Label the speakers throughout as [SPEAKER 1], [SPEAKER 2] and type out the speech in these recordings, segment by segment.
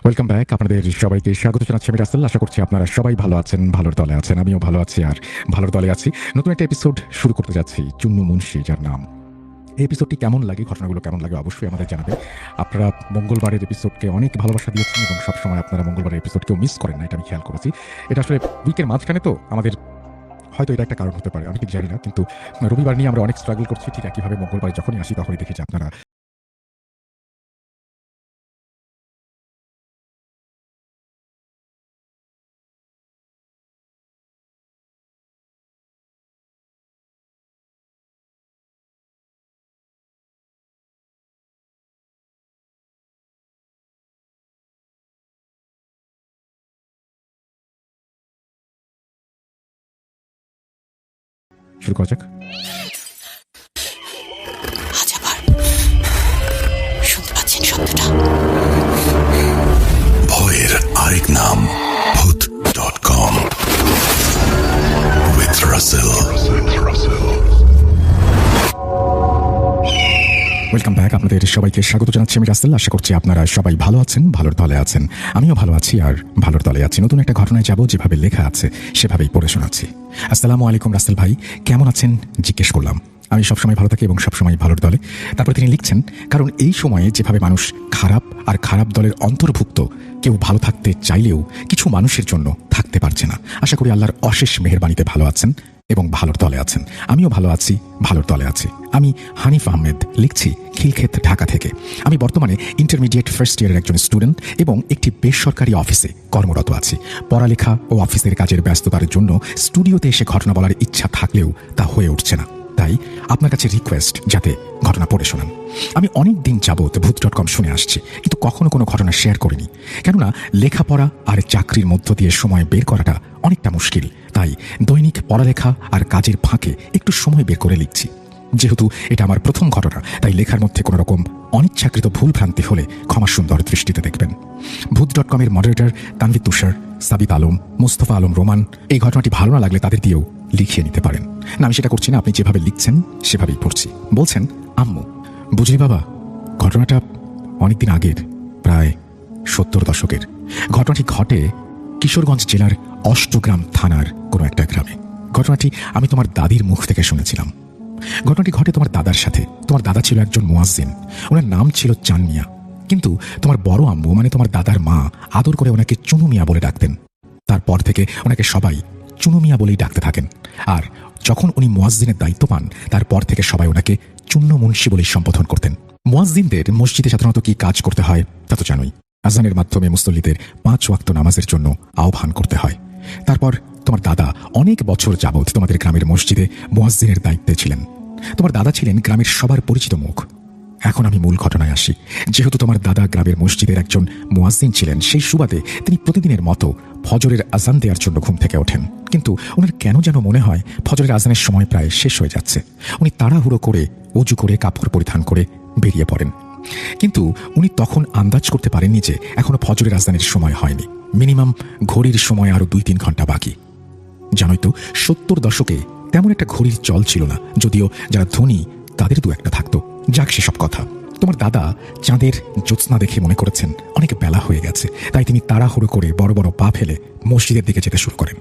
[SPEAKER 1] Welcome back. আপনাদের সবাইকে স্বাগত জানাচ্ছি আমি রাসেল। আশা করছি আপনারা সবাই ভালো আছেন, ভালোর দলে আছেন। আমিও ভালো আছি আর ভালোর দলে আছি। নতুন একটা এপিসোড শুরু করতে যাচ্ছি, চুন্নু মুন্সি যার নাম। এই এপিসোডটি কেমন লাগে, ঘটনাগুলো কেমন লাগে অবশ্যই আমাদের জানাবেন। আপনারা মঙ্গলবারের এপিসোডকে অনেক ভালোবাসা দিয়েছেন এবং সবসময় আপনারা মঙ্গলবারের এপিসোডকেও মিস করেন না, এটা আমি খেয়াল করেছি। এটা আসলে উইকের মাঝখানে তো আমাদের হয়তো এটা একটা কারণ হতে পারে, আমি ঠিক জানি না। কিন্তু রবিবার নিয়ে আমরা অনেক স্ট্রাগল করছি, ঠিক একইভাবে মঙ্গলবারে যখনই আসি তখনই দেখি যে আপনারা শুরু করা যাক।
[SPEAKER 2] আজ আবার শুনতে পাচ্ছেন শব্দটা?
[SPEAKER 3] ভয়ের আরেক নাম ভূত.com with Russell.
[SPEAKER 1] Welcome back. আপনাদের সবাইকে স্বাগত জানাচ্ছি আমি রাসেল। আশা করছি আপনারা সবাই ভালো আছেন, ভালোর দলে আছেন। আমিও ভালো আছি আর ভালোর দলে আছি। নতুন একটা ঘটনায় যাব, যেভাবে লেখা আছে সেভাবেই পড়ে শোনাচ্ছি। আসসালামু আলাইকুম রাসেল ভাই, কেমন আছেন জিজ্ঞেস করলাম। আমি সবসময় ভালো থাকি এবং সবসময় ভালোর দলে। তারপরে তিনি লিখছেন, কারণ এই সময়ে যেভাবে মানুষ খারাপ আর খারাপ দলের অন্তর্ভুক্ত, কেউ ভালো থাকতে চাইলেও কিছু মানুষের জন্য থাকতে পারছে না। আশা করি আল্লাহর অশেষ মেহেরবানিতে ভালো আছেন এবং ভালোর দলে আছেন। আমিও ভালো আছি, ভালোর দলে আছি। আমি হানিফ আহমেদ, লিখছি খিলক্ষেত, ঢাকা থেকে। আমি বর্তমানে ইন্টারমিডিয়েট ফার্স্ট ইয়ারের একজন স্টুডেন্ট এবং একটি বেসরকারি অফিসে কর্মরত আছি। পড়ালেখা ও অফিসের কাজের ব্যস্ততার জন্য স্টুডিওতে এসে ঘটনা বলার ইচ্ছা থাকলেও তা হয়ে উঠছে না। তাই আপনার কাছে রিকোয়েস্ট, যাতে ঘটনা পড়ে শোনান। আমি অনেক দিন যাবৎ ভূত.com শুনে আসছি, কিন্তু কখনো কোনো ঘটনা শেয়ার করিনি। কেননা লেখাপড়া আর চাকরির মধ্য দিয়ে সময় বের করাটা অনেকটা মুশকিল। তাই দৈনিক পড়ালেখা আর কাজের ফাঁকে একটু সময় বের করে লিখছি। যেহেতু এটা আমার প্রথম ঘটনা, তাই লেখার মধ্যে কোনো রকম অনিচ্ছাকৃত ভুল ভ্রান্তি হলে ক্ষমা সুন্দর দৃষ্টিতে দেখবেন। ভূত.com-এর মডারেটর তানভীর তুষার, সাবিত আলম, মুস্তফা আলম রোমান, এই ঘটনাটি ভালো না লাগলে তাদের দিয়েও লিখিয়ে নিতে পারেন। না, আমি সেটা করছি না, আপনি যেভাবে লিখছেন সেভাবেই পড়ছি। বলছেন, আম্মু, বুঝলি বাবা, ঘটনাটা অনেকদিন আগের, প্রায় 70 দশকের। ঘটনাটি ঘটে কিশোরগঞ্জ জেলার অষ্টগ্রাম থানার কোনো একটা গ্রামে। ঘটনাটি আমি তোমার দাদির মুখ থেকে শুনেছিলাম। ঘটনাটি ঘটে তোমার দাদার সাথে। তোমার দাদা ছিল একজন মুয়াজ্জিন, ওনার নাম ছিল চান মিয়া। কিন্তু তোমার বড় আম্মু, মানে তোমার দাদার মা, আদর করে ওনাকে চুনু মিয়া বলে ডাকতেন। তারপর থেকে ওনাকে সবাই চুনু মিয়া বলেই ডাকতে থাকেন। আর যখন উনি মুয়াজ্জিনের দায়িত্ব পান, তারপর থেকে সবাই ওনাকে চুন্নু মুন্সি বলেই সম্বোধন করতেন। মুয়াজ্জিনদের মসজিদে সাধারণত কি কাজ করতে হয় তা তো জানোই। আজানের মাধ্যমে মুসল্লিদের 5 ওয়াক্ত নামাজের জন্য আহ্বান করতে হয়। তারপর তোমার দাদা অনেক বছর যাবৎ তোমাদের গ্রামের মসজিদে মুয়াজ্জিনের দায়িত্বে ছিলেন। তোমার দাদা ছিলেন গ্রামের সবার পরিচিত মুখ। এখন আমি মূল ঘটনায় আসি। যেহেতু তোমার দাদা গ্রামের মসজিদের একজন মুয়াজ্জিন ছিলেন, সেই সুবাদে তিনি প্রতিদিনের মতো ফজরের আজান দেওয়ার জন্য ঘুম থেকে ওঠেন। কিন্তু ওনার কেন যেন মনে হয় ফজরের আজানের সময় প্রায় শেষ হয়ে যাচ্ছে। উনি তাড়াহুড়ো করে অজু করে কাপড় পরিধান করে বেরিয়ে পড়েন। কিন্তু উনি তখন আন্দাজ করতে পারেননি যে এখনো ফজরের আজানের সময় হয়নি। মিনিমাম ঘড়ির সময় আরো 2-3 ঘন্টা বাকি। জানোই তো, 70 দশকে তেমন একটা ঘড়ির চল ছিল না, যদিও যারা ধনী তাদের 2-1টা থাকতো। যাক, সেসব কথা। তোমার দাদা চাঁদের জ্যোৎস্না দেখে মনে করেছেন অনেক বেলা হয়ে গেছে, তাই তিনি তাড়াহুড়ো করে বড় বড় পা ফেলে মসজিদের দিকে যেতে শুরু করেন।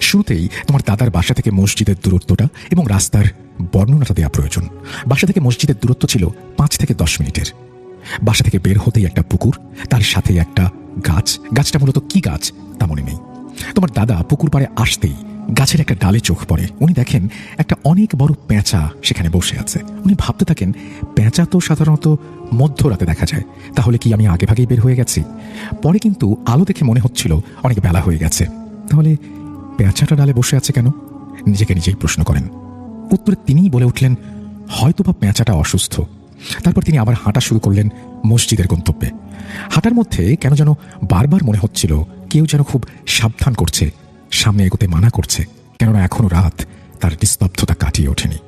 [SPEAKER 1] শুরুতেই তোমার দাদার বাসা থেকে মসজিদের দূরত্বটা এবং রাস্তার বর্ণনাটা দেওয়া প্রয়োজন। বাসা থেকে মসজিদের দূরত্ব ছিল 5 থেকে 10 মিনিটের। বাসা থেকে বের হতেই একটা পুকুর, তার সাথে একটা গাছ। গাছটা মূলত কি গাছ তা মনে নেই। তোমার দাদা পুকুর পাড়ে আসতেই গাছের একটা ডালে চোখ পড়ে। উনি দেখেন একটা অনেক বড় পেঁচা সেখানে বসে আছে। উনি ভাবতে থাকেন, পেঁচা তো সাধারণত মধ্যরাতে দেখা যায়, তাহলে কি আমি আগে ভাগেই বের হয়ে গেছি? পরে কিন্তু আলো দেখে মনে হচ্ছিল অনেক বেলা হয়ে গেছে। তাহলে পেঁচাটা ডালে বসে আছে কেন? নিজেকে নিজেই প্রশ্ন করেন। উত্তরে তিনিই বলে উঠলেন, হয়তোবা পেঁচাটা অসুস্থ। তারপর তিনি আবার হাঁটা শুরু করলেন মসজিদের গন্তব্যে। হাঁটার মধ্যে কেন যেন বারবার মনে হচ্ছিল কেউ যেন খুব সাবধান করছে, সামনে এগোতে মানা করছে, কেননা এখনো রাত, তার নিস্তব্ধতা কাটিয়ে ওঠেনি।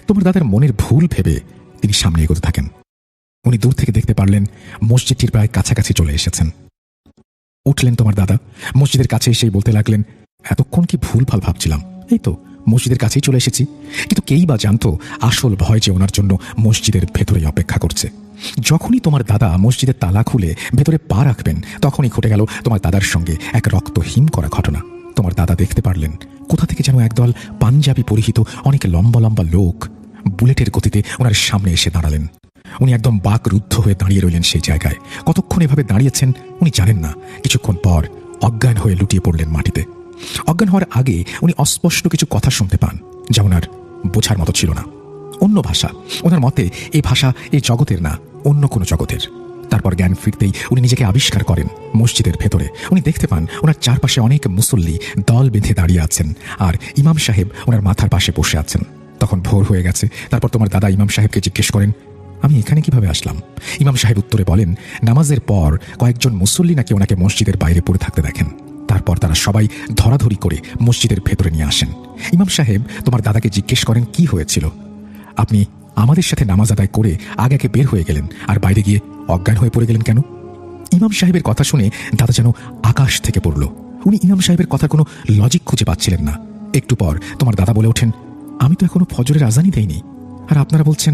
[SPEAKER 1] তোমার দাদার মনের ভুল ভেবে তিনি সামনে এগোতে থাকেন। উনি দূর থেকে দেখতে পারলেন মসজিদটির প্রায় কাছাকাছি চলে এসেছেন। উঠলেন তোমার দাদা, মসজিদের কাছে এসেই বলতে লাগলেন, এতক্ষণ কি ভুলভাল ভাবছিলাম, এই তো মসজিদের কাছেই চলে এসেছি। কিন্তু কেই বা জানতো আসল ভয় যে ওনার জন্য মসজিদের ভেতরেই অপেক্ষা করছে। যখনই তোমার দাদা মসজিদের তালা খুলে ভেতরে পা রাখবেন, তখনই ঘটে গেল তোমার দাদার সঙ্গে এক রক্তহীন করা ঘটনা। তোমার দাদা দেখতে পারলেন কোথা থেকে যেন একদল পাঞ্জাবি পরিহিত অনেক লম্বা লম্বা লোক বুলেটের গতিতে ওনার সামনে এসে দাঁড়ালেন। উনি একদম বাকরুদ্ধ হয়ে দাঁড়িয়ে রইলেন সেই জায়গায়। কতক্ষণ এভাবে দাঁড়িয়েছেন উনি জানেন না। কিছুক্ষণ পর অজ্ঞান হয়ে লুটিয়ে পড়লেন মাটিতে। অজ্ঞান হওয়ার আগে উনি অস্পষ্ট কিছু কথা শুনতে পান, যা ওনার বোঝার মতো ছিল না। অন্য ভাষা। ওনার মতে এই ভাষা এই জগতের না, অন্য কোনো জগতের। তারপর জ্ঞান ফিরতেই উনি নিজেকে আবিষ্কার করেন মসজিদের ভেতরে। উনি দেখতে পান ওনার চারপাশে অনেক মুসল্লি দল বেঁধে দাঁড়িয়ে আছেন, আর ইমাম সাহেব ওনার মাথার পাশে বসে আছেন। তখন ভোর হয়ে গেছে। তারপর তোমার দাদা ইমাম সাহেবকে জিজ্ঞেস করেন, আমি এখানে কিভাবে আসলাম? ইমাম সাহেব উত্তরে বলেন, নামাজের পর কয়েকজন মুসল্লি নাকি ওনাকে মসজিদের বাইরে পড়ে থাকতে দেখেন। তারপর তারা সবাই ধরাধরি করে মসজিদের ভেতরে নিয়ে আসেন। ইমাম সাহেব তোমার দাদাকে জিজ্ঞেস করেন, কি হয়েছিল? আপনি আমাদের সাথে নামাজ আদায় করে আগে আগে বের হয়ে গেলেন, আর বাইরে গিয়ে অজ্ঞান হয়ে পড়ে গেলেন কেন? ইমাম সাহেবের কথা শুনে দাদা যেন আকাশ থেকে পড়ল। উনি ইমাম সাহেবের কথার কোনো লজিক খুঁজে পাচ্ছিলেন না। একটু পর তোমার দাদা বলে ওঠেন, আমি তো এখনো ফজরের আজানই দেইনি, আর আপনারা বলছেন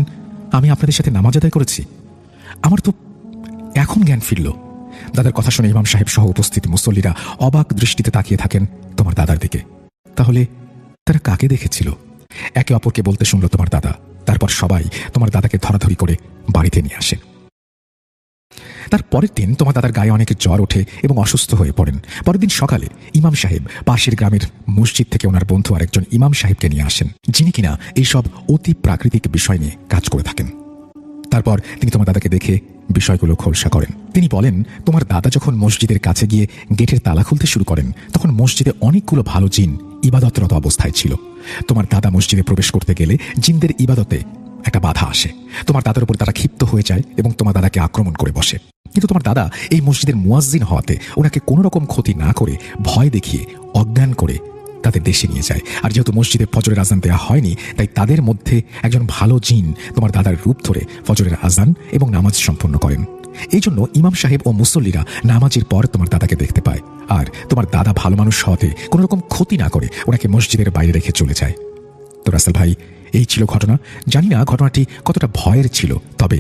[SPEAKER 1] আমি আপনাদের সাথে নামাজ আদায় করেছি। আমার তো এখন জ্ঞান ফিরল। দাদার কথা শুনে ইমাম সাহেব সহ উপস্থিত মুসল্লিরা অবাক দৃষ্টিতে তাকিয়ে থাকেন তোমার দাদার দিকে। তাহলে তারা কাকে দেখেছিল? একে অপরকে বলতে শুনল তোমার দাদা। তারপর সবাই তোমার দাদাকে ধরাধরি করে বাড়িতে নিয়ে আসে। তার পরের দিন তোমার দাদার গায়ে অনেক জ্বর ওঠে এবং অসুস্থ হয়ে পড়েন। পরের দিন সকালে ইমাম সাহেব পাশের গ্রামের মসজিদ থেকে ওনার বন্ধু আরেকজন ইমাম সাহেবকে নিয়ে আসেন, যিনি কিনা এইসব অতি প্রাকৃতিক বিষয় নিয়ে কাজ করে থাকেন। তারপর তিনি তোমার দাদাকে দেখে বিষয়গুলো খোলসা করেন। তিনি বলেন, তোমার দাদা যখন মসজিদের কাছে গিয়ে গেটের তালা খুলতে শুরু করেন, তখন মসজিদে অনেকগুলো ভালো জিন ইবাদতরত অবস্থায় ছিল। তোমার দাদা মসজিদে প্রবেশ করতে গেলে জিনদের ইবাদতে একটা বাধা আসে। তোমার দাদার উপর তারা ক্ষিপ্ত হয়ে যায় এবং তোমার দাদাকে আক্রমণ করে বসে। কিন্তু তোমার দাদা এই মসজিদের মুয়াজ্জিন হওয়াতে ওনাকে কোনো রকম ক্ষতি না করে ভয় দেখিয়ে অজ্ঞান করে তাদের দেশে নিয়ে যায়। আর যেহেতু মসজিদে ফজরের আজান দেওয়া হয়নি, তাই তাদের মধ্যে একজন ভালো জিন তোমার দাদার রূপ ধরে ফজরের আজান এবং নামাজ সম্পন্ন করেন। এই জন্য ইমাম সাহেব ও মুসল্লিরা নামাজের পর তোমার দাদাকে দেখতে পায়, আর তোমার দাদা ভালো মানুষ হওয়াতে কোনো রকম ক্ষতি না করে ওনাকে মসজিদের বাইরে রেখে চলে যায়। তো রাসেল ভাই, এই ছিল ঘটনা। জানি না ঘটনাটি কতটা ভয়ের ছিল, তবে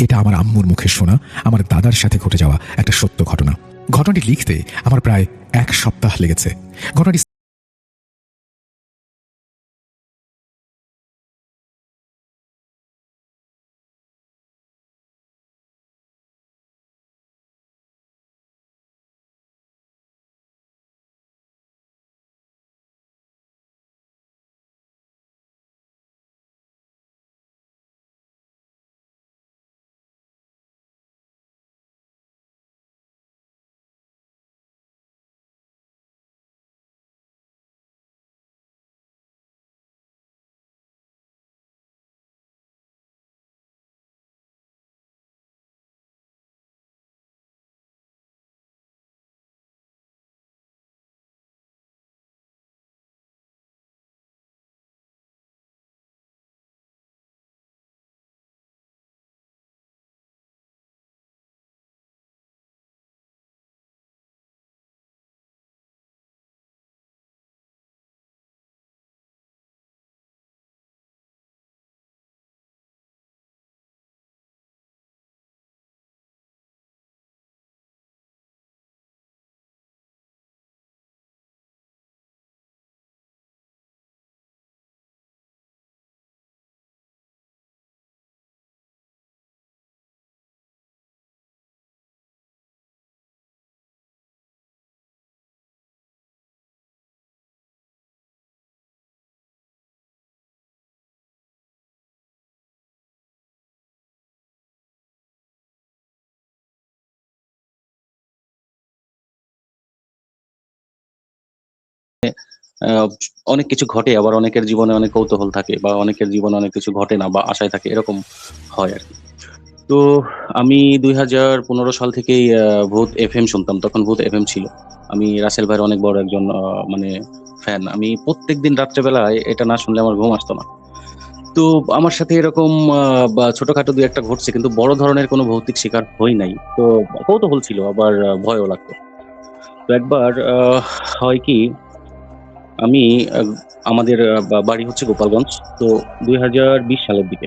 [SPEAKER 1] এটা আমার আম্মুর মুখে শোনা আমার দাদার সাথে ঘটে যাওয়া একটা সত্য ঘটনা। ঘটনাটি লিখতে আমার প্রায় 1 সপ্তাহ লেগেছে। ঘটনাটি
[SPEAKER 4] আহ, অনেক কিছু ঘটে, আবার অনেকের জীবনে অনেক কৌতূহল থাকে, বা অনেকের জীবনে অনেক কিছু ঘটে না বা আশায় থাকে, এরকম হয় আর কি। তো আমি 2015 সাল থেকেই ভূত এফএম শুনতাম। তখন ভূত এফএম ছিল। আমি রাসেল ভাইয়ের অনেক বড় একজন মানে ফ্যান। আমি প্রত্যেকদিন রাত্রেবেলায় এটা না শুনলে আমার ঘুম আসতো না। তো আমার সাথে এরকম বা ছোটখাটো দুই একটা ঘটছে, কিন্তু বড় ধরনের কোনো ভৌতিক শিকার হই নাই। তো কৌতূহল ছিল, আবার ভয়ও লাগতো। তো একবার হয় কি, আমি আমাদের বাড়ি হচ্ছে গোপালগঞ্জ। তো 2020 সালের দিকে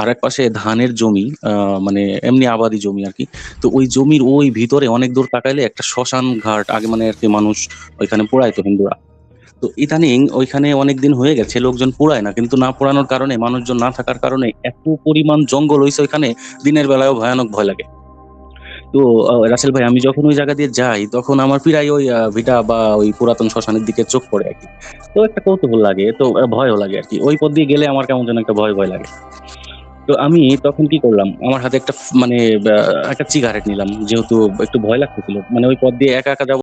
[SPEAKER 4] আর এক পাশে ধানের জমি, মানে এমনি আবাদি জমি আর কি। তো ওই জমির ওই ভিতরে অনেক দূর তাকাইলে একটা শ্মশান ঘাট, আগে মানে আর কি মানুষ ওইখানে পোড়াইতো হিন্দুরা। তো ইদানিং ওইখানে অনেকদিন হয়ে গেছে লোকজন পোড়ায় না, কিন্তু না পোড়ানোর কারণে, মানুষজন না থাকার কারণে এত পরিমাণ জঙ্গল হয়েছে ওইখানে, দিনের বেলায়ও ভয়ানক ভয় লাগে। তো রাসেল ভাই, আমি যখন ওই জায়গা দিয়ে যাই তখন আমার প্রায় ওই ভিটা বা ওই পুরাতন শ্মশানের দিকে চোখ পড়ে আর কি। তো একটা কৌতূহল লাগে, তো ভয়ও লাগে আর কি। ওই পথ দিয়ে গেলে আমার কেমন যেন একটা ভয় ভয় লাগে। তো আমি তখন কি করলাম, আমার হাতে একটা মানে একটা সিগারেট নিলাম, যেহেতু একটু ভয় লাগতেছিল, মানে ওই পথ দিয়ে একা একা যাবো।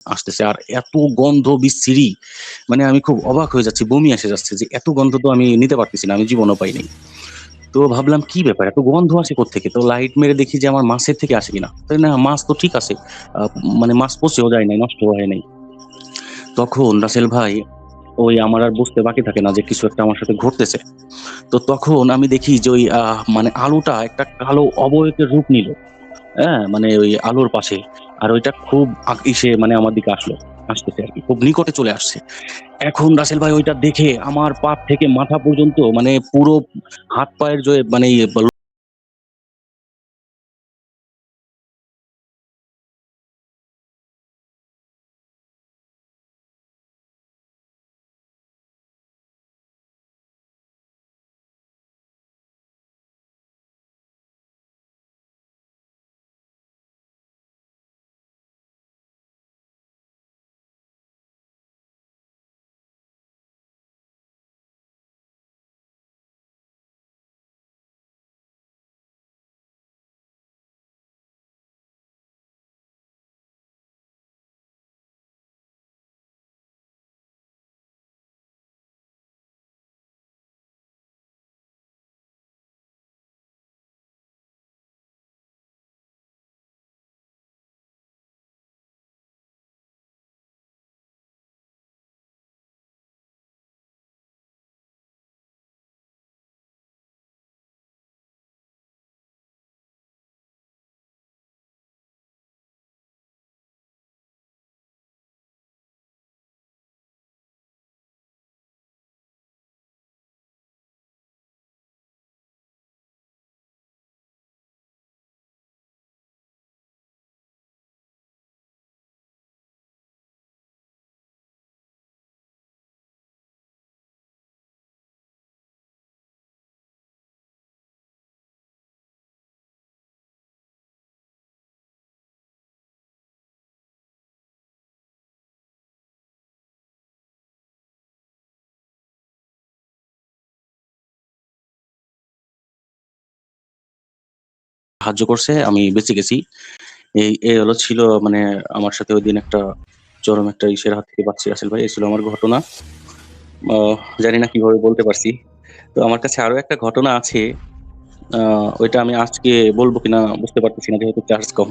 [SPEAKER 4] আসতেছে আর এত গন্ধ বিচ্ছিরি, মানে আমি খুব অবাক হয়ে যাচ্ছি, বমি এসে যাচ্ছে যে এত গন্ধ তো আমি নিতে পারতেছি না, আমি জীবনও পাইনি। তো ভাবলাম কি ব্যাপার, এত গন্ধ আসে কোত্থেকে? তো লাইট মেরে দেখি যে আমার মাছের থেকে আসে কিনা, তাই না, মাছ তো ঠিক আছে, মানে মাছ পচেও যায় নাই, নষ্ট হয় নাই। তখন রাসেল ভাই, ওই আমার আর বুঝতে বাকি থাকে না যে কিছু একটা আমার সাথে ঘটতেছে। তো তখন আমি দেখি যে ওই মানে আলুটা একটা কালো অবয়বের রূপ নিল, হ্যাঁ, মানে ওই আলুর পাশে। আর ওইটা খুব ইসে মানে আমার দিকে আসতেছে আর কি, খুব নিকটে চলে আসছে। এখন রাসেল ভাই ওইটা দেখে আমার পা থেকে মাথা পর্যন্ত, মানে পুরো হাত পায়ের যে মানে সাহায্য করছে, আমি বেঁচে গেছি। এই হলো ছিল মানে আমার সাথে ওই দিন একটা চরম একটা ইসের হাত থেকে বাঁচছি রাসেল ভাই, এই ছিল আমার ঘটনা। জানি না কিভাবে বলতে পারছি। তো আমার কাছে আরো একটা ঘটনা আছে, ওইটা আমি আজকে বলবো কিনা বুঝতে পারতেছি না, যেহেতু চার্জ কম।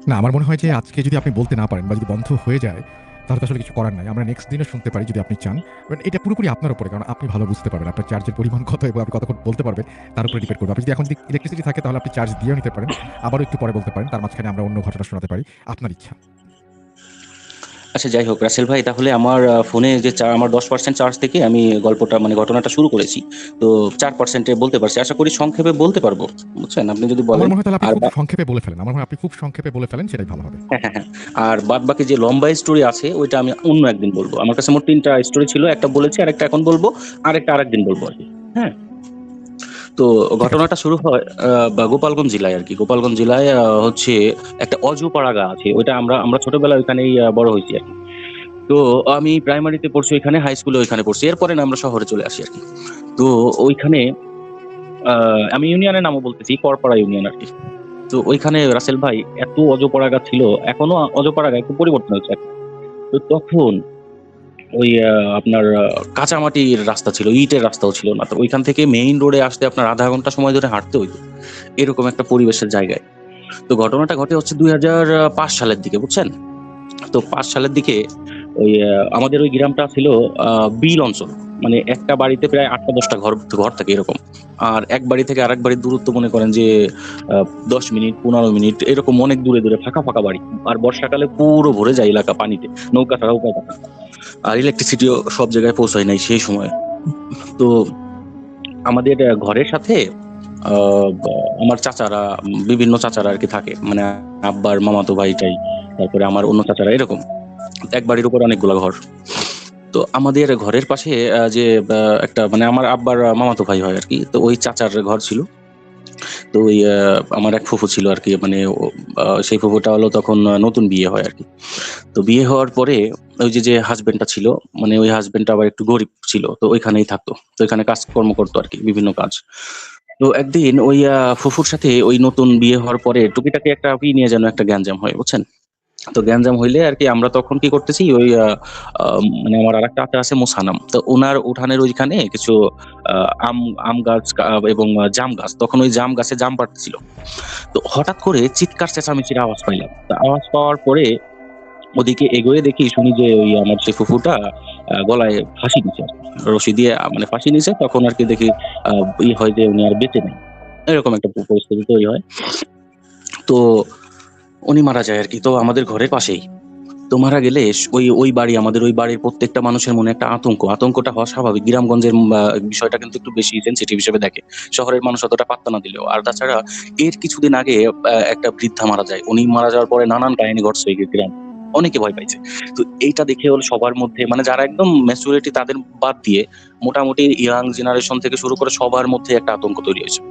[SPEAKER 1] না, আমার মনে হয় যে আজকে যদি আপনি বলতে না পারেন বা যদি বন্ধ হয়ে যায়, তাহলে তো আসলে কিছু করার নাই। আমরা নেক্সট দিনে শুনতে পারি যদি আপনি চান। বাট এটা পুরোপুরি আপনার উপরে, কারণ আপনি ভালো বুঝতে পারবেন। আপনার চার্জের পরিমাণ কত এবং আপনি কতক্ষণ বলতে পারবেন তার উপরে ডিপেন্ড করবে। আপনি যদি এখন যদি ইলেকট্রিসিটি থাকে তাহলে আপনি চার্জ দিয়েও নিতে পারেন। আবারও একটু পরে বলতে পারেন। তার মাঝখানে আমরা অন্য ঘটনা শোনাতে পারি। আপনার ইচ্ছা।
[SPEAKER 4] আচ্ছা, যাই হোক রাসেল ভাই, তাহলে আমার ফোনে যে আমার 10% চার্জ থেকে আমি গল্পটা মানে ঘটনাটা শুরু করেছি। তো 4%-এ বলতে পারছি। আশা করি সংক্ষেপে বলতে পারবো। বুঝছেন? আপনি যদি
[SPEAKER 1] আমার
[SPEAKER 4] বলেন।
[SPEAKER 1] মনে হয় তাহলে আপনি
[SPEAKER 4] আর
[SPEAKER 1] খুব সংক্ষেপে বলে ফেলেন। আমার মনে হয় আপনি খুব সংক্ষেপে বলে ফেলেন, সেটাই ভালো হবে।
[SPEAKER 4] হ্যাঁ, হ্যাঁ, হ্যাঁ। আর বাদবাকি যে লম্বা স্টোরি আছে ওইটা আমি অন্য একদিন বলবো। আমার কাছে মোট ৩ টা স্টোরি ছিল। একটা বলেছি, আরেকটা এখন বলবো, আরেকটা আরেকদিন বলবো আরকি। হ্যাঁ? তো
[SPEAKER 1] ঠিক আছে।
[SPEAKER 4] ঘটনাটা শুরু হয় গোপালগঞ্জ জেলায় আরকি। গোপালগঞ্জ জেলায় হচ্ছে একটা অজুপাড়া আছে। ওইটা আমরা আমরা ছোটবেলায় ওইখানেই বড় হইছি আরকি। তো আমি প্রাইমারিতে পড়ছি ওইখানে, হাই স্কুলে ওইখানে পড়ছি। এরপরে না আমরা শহরে চলে আসি আরকি। তো ওইখানে আ আমি ইউনিয়নের নামও বলতেছি, করপাড়া ইউনিয়ন আরকি। তো ওইখানে রাসেল ভাই এত অজপাড়া ছিল, এখনো অজপাড়া একটু পরিবর্তন হয়েছে আরকি। তো তখন ওই আপনার কাঁচা মাটির রাস্তা ছিল, ইটের রাস্তাও ছিল না। তো ওইখান থেকে মেইন রোডে আসতে আপনার ০.৫ ঘন্টা সময় ধরে হাঁটতে হইতো। এরকম একটা পরিবেশের জায়গায়। তো ঘটনাটা ঘটে হচ্ছে ২০০৫ সালের দিকে, বুঝছেন? তো ৫ সালের দিকে ওই আমাদের ওই গ্রামটা ছিল আ বিল অঞ্চল। মানে একটা বাড়িতে প্রায় ৮ টা ১০ টা ঘর ঘর থাকে এরকম। আর এক বাড়ি থেকে আরেক বাড়ির দূরত্ব মনে করেন যে আ ১০ মিনিট, ১৫ মিনিট এরকম অনেক দূরে, দূরে ফাঁকা, ফাঁকা বাড়ি। আর বর্ষাকালে পুরো ভরে যায় এলাকা পানিতে। নৌকা ছাড়া উপায় থাকে না। আর ইলেকট্রিসিটিও সব জায়গায় পৌঁছায় নাই সেই সময়ে। তো আমাদের ঘরের সাথে আ বা আমার চাচারা, বিভিন্ন চাচারা আরকি থাকে। মানে আব্বার মামাতো ভাই-টাই, তারপরে আমার অন্য চাচারা এরকম। এক বাড়ির উপর অনেকগুলা ঘর। তো আমাদের ঘরের পাশে যে একটা মানে আমার আব্বার মামাতো ভাই হয় আরকি। তো ওই চাচার ঘর ছিল। তো ওই আমার এক ফুফু ছিল আরকি, মানে সেই ফুফুটা হলো তখন নতুন বিয়ে হয় আরকি। তো বিয়ে হওয়ার পরে ওই যে হাসব্যান্ডটা ছিল, মানে ওই হাসব্যান্ডটা আবার একটু গরিব ছিল। তো ওইখানেই থাকতো। তো এখানে কাজকর্ম করতো আরকি, বিভিন্ন কাজ। তো একদিন ওই ফুফুর সাথে ওই নতুন বিয়ে হওয়ার পরে টুকিটাকি একটা নিয়ে যেন একটা গ্যাঞ্জাম হয়, বুঝছেন? তো গ্যাঞ্জাম হইলে আরকি আমরা তখন কি করতেছি ওই মানে আমার আরেকটা আত্মীয় আছে মুসানাম। তো উনার উঠানের ওইখানে কিছু আ আম আম গাছ এবং জাম গাছ। তখন ওই জাম গাছে জাম পাড়তেছিল। তো হঠাৎ করে চিৎকার চেঁচামেচির আওয়াজ পাইলাম। তো আওয়াজ পাওয়ার পরে ওদিকে এগোয়ে দেখি, শুনি যে ওই আমার সেই ফুফুটা গলায় ফাঁসি দিছে আরকি। রশি দিয়ে মানে ফাঁসি নিছে। তখন আরকি দেখি আ হয় যে উনি আর বেঁচে নেই। এরকম একটা পরিস্থিতি তৈরি হয়। তো উনি মারা যায় আরকি। তো আমাদের ঘরের পাশেই। তো মারা গেলে ওই বাড়ি, আমাদের ওই বাড়ির প্রত্যেকটা মানুষের মনে একটা আতঙ্ক। আতঙ্কটা হওয়া স্বাভাবিক। গ্রামগঞ্জের বিষয়টা কিন্তু একটু বেশি সেনসিটিভ হিসেবে দেখে। শহরের মানুষ অতটা পাত্তা না দিলেও। আর তাছাড়া এর কিছুদিন আগে একটা বৃদ্ধা মারা যায়। উনি মারা যাওয়ার পরে নানান কাহিনী ঘটছে এই গ্রামে। অনেকে ভয় পাইছে। তো এইটা দেখে হলো সবার মধ্যে, মানে যারা একদম ম্যাচুরিটি তাদের বাদ দিয়ে মোটামুটি ইয়াং জেনারেশন থেকে শুরু করে সবার মধ্যে একটা আতঙ্ক তৈরি হয়েছে।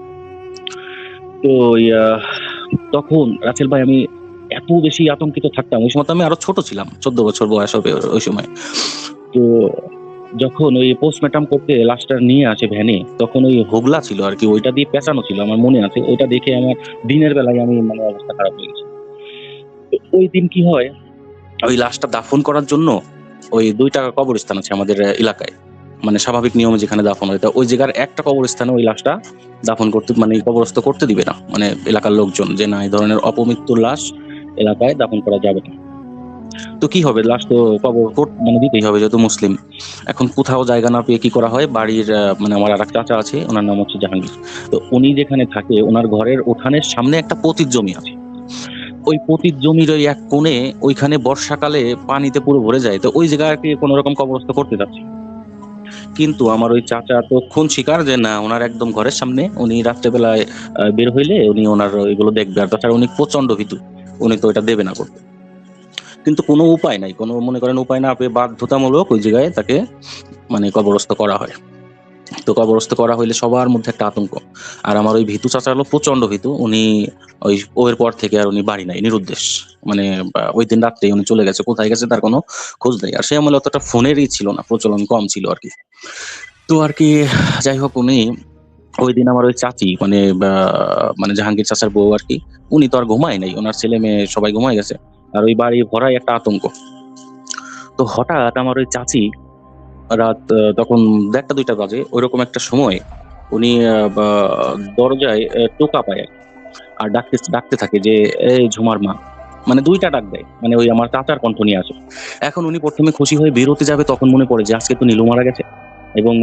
[SPEAKER 4] তো ইয়া তখন রাসেল ভাই আমি এত বেশি আতঙ্কিত থাকতাম। ওই সময় তো আমি আরো ছোট ছিলাম। ১৪ বছর বয়স হবে ওই সময়। তো যখন ওই পোস্টমর্টম করতে লাশটা নিয়ে আসে ভ্যানে, তখন ওই হোগলা ছিল আরকি, ওইটা দিয়ে পেঁচানো ছিল। আমার মনে আছে। ওইটা দেখে আমার দিনের বেলায় আমি মানে অবস্থা খারাপ হয়ে গেছে। তো ওইদিন কি হয়, ওই লাশটা দাফন করার জন্য ওই ২ টা কবরস্থান আছে আমাদের এলাকায়। মানে স্বাভাবিক নিয়মে যেখানে দাফন হয়। তো ওই জায়গার একটা কবরস্থানে ওই লাশটা দাফন করতে, মানে কবরস্থ করতে দিবে না। মানে এলাকার লোকজন যে না, এই ধরনের অপমৃত্যুর লাশ এলাকায় দাফন করা যাবে না। তো কি হবে, লাশ তো কবর মানে দিতেই হবে যেহেতু মুসলিম। এখন কোথাও জায়গা না পেয়ে কি করা হয়, বাড়ির মানে আমার আরেক চাচা আছে, উনার নাম হচ্ছে জাহাঙ্গীর। তো উনি যেখানে থাকে উনার ঘরের উঠানের সামনে একটা পতিত জমি আছে। ওই পতিত জমির ওই এক কোণে ওইখানে বর্ষাকালে পানিতে পুরো ভরে যায়। তো ওই জায়গায় আরকি কোন রকম কবরস্থ করতে চাচ্ছি। কিন্তু আমার ওই চাচা তো খুন শিকার যে না, উনার একদম ঘরের সামনে উনি রাত্রে বেলায় বের হইলে উনি ওনার এগুলো দেখবে। আর তাছাড়া উনি প্রচন্ড ভীতু। উনি তো এটা দেবে না করতে। কিন্তু কোনো উপায় নাই। কোনো মনে করেন উপায় না পেয়ে বাধ্যতামূলক ওই জায়গায় তাকে মানে কবরস্থ করা হয়। তো কবরস্থ করা হইলে সবার মধ্যে একটা আতঙ্ক। আর আমার ওই ভীতু চাচা হলো প্রচন্ড ভীতু। উনি ওই পর থেকে আর উনি বাড়ি নাই, নিরুদ্দেশ। মানে ঐদিন রাত্রেই উনি চলে গেছে। কোথায় গেছে তার কোনো খোঁজ নেই। আর সে আমলে অতটা ফোনেরই ছিল না, প্রচলন কম ছিল আরকি। তো আরকি যাই হোক, উনি ঐদিন আমার ওই চাচি মানে জাহাঙ্গীর চাচার বউ আরকি, উনি তো আর ঘুমায় নাই। উনার ছেলে-মেয়ে সবাই ঘুমায় গেছে। আর ওই বাড়ি ভরাই একটা আতঙ্ক। তো হঠাৎ আমার ওই চাচি রাত তখন 1:30-2টা বাজে, ওইরকম একটা সময় উনি দরজায় টোকা পায় আর ডাকতে ডাকতে থাকে যে এই ঝুমার মা, মানে 2টা ডাক দেয়, মানে ওই আমার চাচার কণ্ঠ নিয়ে আসে। এখন উনি প্রথমে খুশি হয়ে বেরোতে যাবে, তখন মনে পড়ে যে আজকে তো নীলু মারা গেছে এবং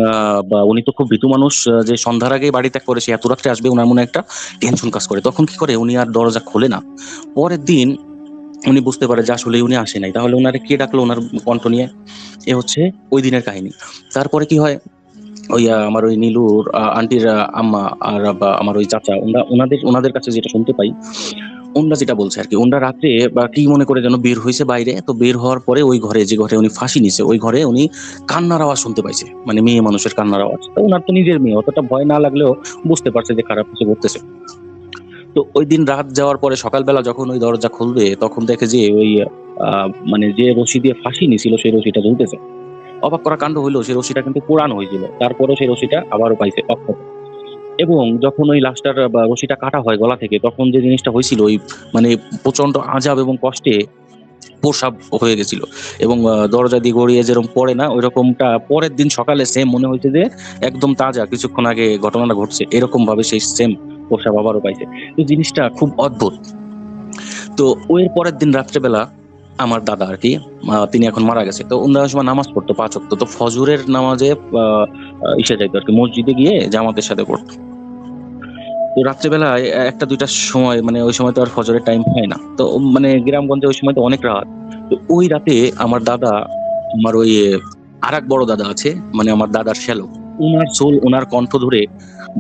[SPEAKER 4] উনি তো খুব ভীতু মানুষ, যে সন্ধ্যার আগেই বাড়ি ত্যাগ করেছে, এত রাত্রে আসবে, ওনার মনে একটা টেনশন কাজ করে। তখন কি করে, উনি আর দরজা খোলে না। পরের দিন উনি বুঝতে পারে যে আসলে উনি আসে নাই, তাহলে ওনারে কে ডাকলো ওনার কণ্ঠ নিয়ে। এ হচ্ছে ওই দিনের কাহিনী। তারপরে কি হয়, ওই আমার ওই নীলুর আন্টির আম্মা আর আমার ওই চাচা, ওনাদের ওনাদের কাছে যেটা শুনতে পাই, ওনরা যেটা বলছে আর কি, ওনরা রাত্রে বা কি মনে করে যেন বের হয়েছে বাইরে। তো বের হওয়ার পরে ওই ঘরে, যে ঘরে উনি ফাঁসি নিছে, ওই ঘরে উনি কান্নার আওয়াজ শুনতে পাইছে, মানে মেয়ে মানুষের কান্নার আওয়াজ। তো ওনার তো নিজের মেয়ে, অতটা ভয় না লাগলেও বুঝতে পারছে যে খারাপ কিছু ঘটতেছে। তো ওই দিন রাত যাওয়ার পরে সকালবেলা যখন ওই দরজা খুলবে, তখন দেখে যে ওই মানে যে রশি দিয়ে ফাঁসি নিছিল সেই রশিটা জ্বলতেছে। অবাক করা কাণ্ড হইলো, সেই রশিটা কিন্তু পুরানো হয়েছিল, তারপরেও সেই রশিটা আবারও পাইছে অক্ষত। এবং যখন ওই লাশটার বা রশিটা কাটা হয় গলা থেকে, তখন যে জিনিসটা হয়েছিল, ওই মানে প্রচন্ড আজাব এবং কষ্টে প্রসাব হয়ে গেছিল। এবং দরজা দিয়ে গড়িয়ে যেরকম পড়ে না, ওই রকমটা পরের দিন সকালে সেম মনে হয়েছে যে একদম তাজা, কিছুক্ষণ আগে ঘটনাটা ঘটছে, এরকম ভাবে সেই সেম প্রসাব আবারও পাইছে। তো জিনিসটা খুব অদ্ভুত। তো ওই পরের দিন রাত্রেবেলা আমার দাদা আর কি, তিনি এখন মারা গেছে, তো অন্য সময় নামাজ পড়তো 5 ওয়াক্ত। তো ফজরের নামাজে ইসে যাইতো আর কি, মসজিদে গিয়ে জামাতের সাথে পড়তো। তো রাত্রেবেলায় 1টা-2টার সময়, মানে ওই সময় তো আর ফজরের টাইম হয় না, তো মানে গ্রামগঞ্জে ওই সময় তো অনেক রাত। তো ওই রাতে আমার দাদা, আমার ওই আরেক বড় দাদা আছে, মানে আমার দাদার শ্যালক, ওনার সোল, ওনার কণ্ঠ ধরে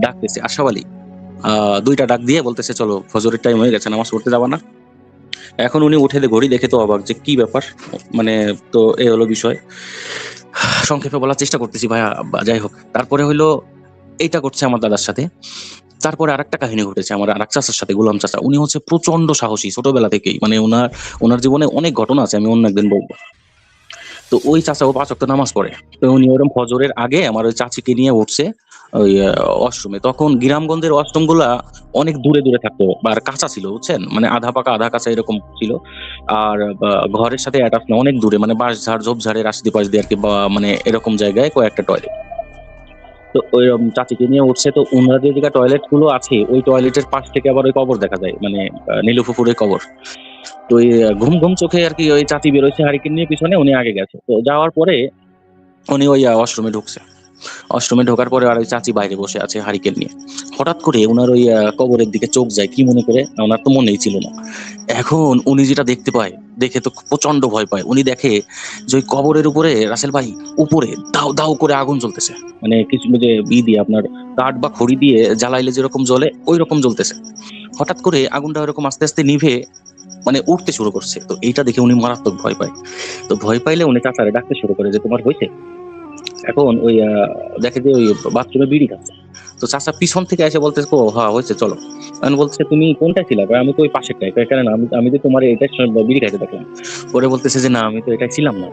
[SPEAKER 4] ডাকতেছে, আশরাফ আলী। 2টা ডাক দিয়ে বলতেছে চলো ফজরের টাইম হয়ে গেছে, নামাজ পড়তে যাবা না? এখন উনি উঠে ঘড়ি দেখে তো অবাক, যে কি ব্যাপার, মানে তো এই হলো বিষয়। সংক্ষেপে বলার চেষ্টা করতেছি ভাইয়া, যাই হোক। তারপরে হইলো এইটা করছে আমার দাদার সাথে। তারপরে আরেকটা কাহিনী ঘটেছে আমার আরেক চাচার সাথে, গোলাম চাচা। উনি হচ্ছে প্রচন্ড সাহসী ছোটবেলা থেকেই, মানে ওনার জীবনে অনেক ঘটনা আছে, আমি অন্য একদিন বলবো। তো ওই চাচা ও 5 ওয়াক্ত নামাজ পড়ে। তো উনি ওরকম ফজরের আগে আমার ওই চাচিকে নিয়ে উঠছে ওই ওয়াশরুমে। তখন গ্রামগঞ্জের ওয়াশরুম গুলা অনেক দূরে দূরে থাকতো, আর কাঁচা ছিল, বুঝছেন, মানে আধা পাকা আধা কাঁচা এরকম ছিল। আর ঘরের সাথে অ্যাটাচ না, অনেক দূরে, মানে বাঁশঝাড় ঝোপঝাড়ের আশদি পাশ দিয়ে আর কি, বা মানে এরকম জায়গায় কয়েকটা টয়লেট। তো ওই চাচিকে নিয়ে উঠছে। তো ওনার যে জায়গায় টয়লেট গুলো আছে, ওই টয়লেটের পাশ থেকে আবার ওই কবর দেখা যায়, মানে নীলু ফুপুরের কবর। তো ওই ঘুম ঘুম চোখে আর কি ওই চাচি বেরোচ্ছে হারিকেন নিয়ে, পিছনে উনি আগে গেছে। তো যাওয়ার পরে উনি ওই ওয়াশরুমে ঢুকছে। ওয়াশরুমে ঢোকার পরে আর ওই চাচি বাইরে বসে আছে হারিকেন নিয়ে। হঠাৎ করে ওনার ওই কবরের দিকে চোখ যায়, কি মনে করে ওনার তো মনেই ছিল না। এখন উনি যেটা দেখতে পায়, দেখে তো প্রচন্ড ভয় পায়। উনি দেখে যে ওই কবরের উপরে, রাসেল ভাই, উপরে দাউ দাউ করে আগুন জ্বলতেছে, মানে কিছু যে দিয়ে আপনার কাঠ বা খড়ি দিয়ে জ্বালাইলে যেরকম জ্বলে ওই রকম জ্বলতেছে। হঠাৎ করে আগুনটা এরকম আস্তে আস্তে নিভে মানে উঠতে শুরু করছে। তো এইটা দেখে উনি মারাত্মক ভয় পায়। তো ভয় পাইলে উনি চাচারে ডাকতে শুরু করে যে তোমার হয়েছে। এখন ওই দেখে যে ওই বাথরুমে বিড়ি খাচ্ছে। তো চাচা পিছন থেকে এসে বলতেছে ও হ্যাঁ হয়েছে চলো। আমি বলতেছে তুমি কোনটা ছিলা? আমি তো ওই পাশেরটাই। কেন না, আমি তো তোমার এটা বিড়ি খাইতে দেখলাম। পরে বলতেছে যে না আমি তো এটা ছিলাম না,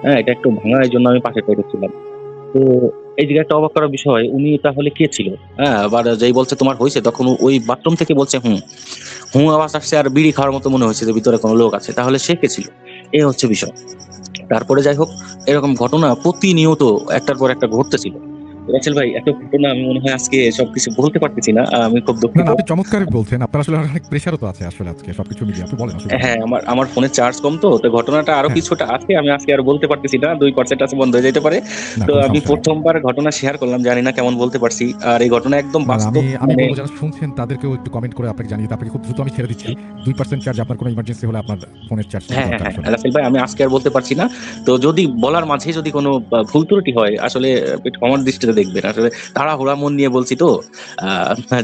[SPEAKER 4] হ্যাঁ এটা একটু ভাঙা, এই জন্য আমি পাশেরটাই ছিলাম। তো এই জায়গায় একটা অবাক করার বিষয়, উনি তাহলে কে ছিল? হ্যাঁ, আবার যেই বলছে তোমার হয়েছে, তখন ওই বাথরুম থেকে বলছে হুম হুম আওয়াজ আসছে, আর বিড়ি খাওয়ার মতো মনে হয়েছে যে ভিতরে কোনো লোক আছে। তাহলে সে কে ছিল? এই হচ্ছে বিষয়। তারপরে যাই হোক, এরকম ঘটনা প্রতিনিয়ত একটার পর একটা ঘটতেছিল। রাসেল ভাই, এত ঘটনা আমি মনে হয় আজকে সবকিছু বলতে পারতেছি না, আমি খুব
[SPEAKER 1] না
[SPEAKER 4] দুঃখিত।
[SPEAKER 1] না, আপনি চমৎকার বলছেন। আপনার আসলে অনেক প্রেশারও তো আছে আসলে আজকে সবকিছু মিলিয়ে। আপনি বলেন আসলে।
[SPEAKER 4] হ্যাঁ, আমার ফোনে চার্জ কম, তো ঘটনাটা আরো
[SPEAKER 1] হ্যাঁ।
[SPEAKER 4] কিছুটা আছে, আমি আজকে আর বলতে পারতেছি না, 2% আছে, বন্ধ হয়ে যেতে পারে।
[SPEAKER 1] না,
[SPEAKER 4] তো
[SPEAKER 1] কোনো
[SPEAKER 4] আমি
[SPEAKER 1] সমস্যা নেই।
[SPEAKER 4] প্রথমবার ঘটনা শেয়ার করলাম, জানি না কেমন বলতে পারছি। আর এই ঘটনা একদম
[SPEAKER 1] না, না,
[SPEAKER 4] বাস্তব,
[SPEAKER 1] আমি
[SPEAKER 4] মানে
[SPEAKER 1] বলব যারা শুনছেন তাদেরকেও একটু কমেন্ট করে আপনাকে জানিয়ে দিতে। আপনাকে খুব দ্রুত আমি ছেড়ে দিচ্ছি। 2% চার্জ, আপনার কোনো ইমার্জেন্সি হলে আপনার ফোনের চার্জ
[SPEAKER 4] হ্যাঁ হ্যাঁ
[SPEAKER 1] দরকার
[SPEAKER 4] হ্যাঁ
[SPEAKER 1] আসলে।
[SPEAKER 4] রাসেল ভাই, আমি আজকে আর বলতে পারছি না। তো যদি বলার মাঝে যদি কোনো ভুল ত্রুটি হয়, আসলে একটু ক্ষমার দৃষ্টিতে দেখবেন। আসলে তাড়াহুড়া মন নিয়ে বলছি তো,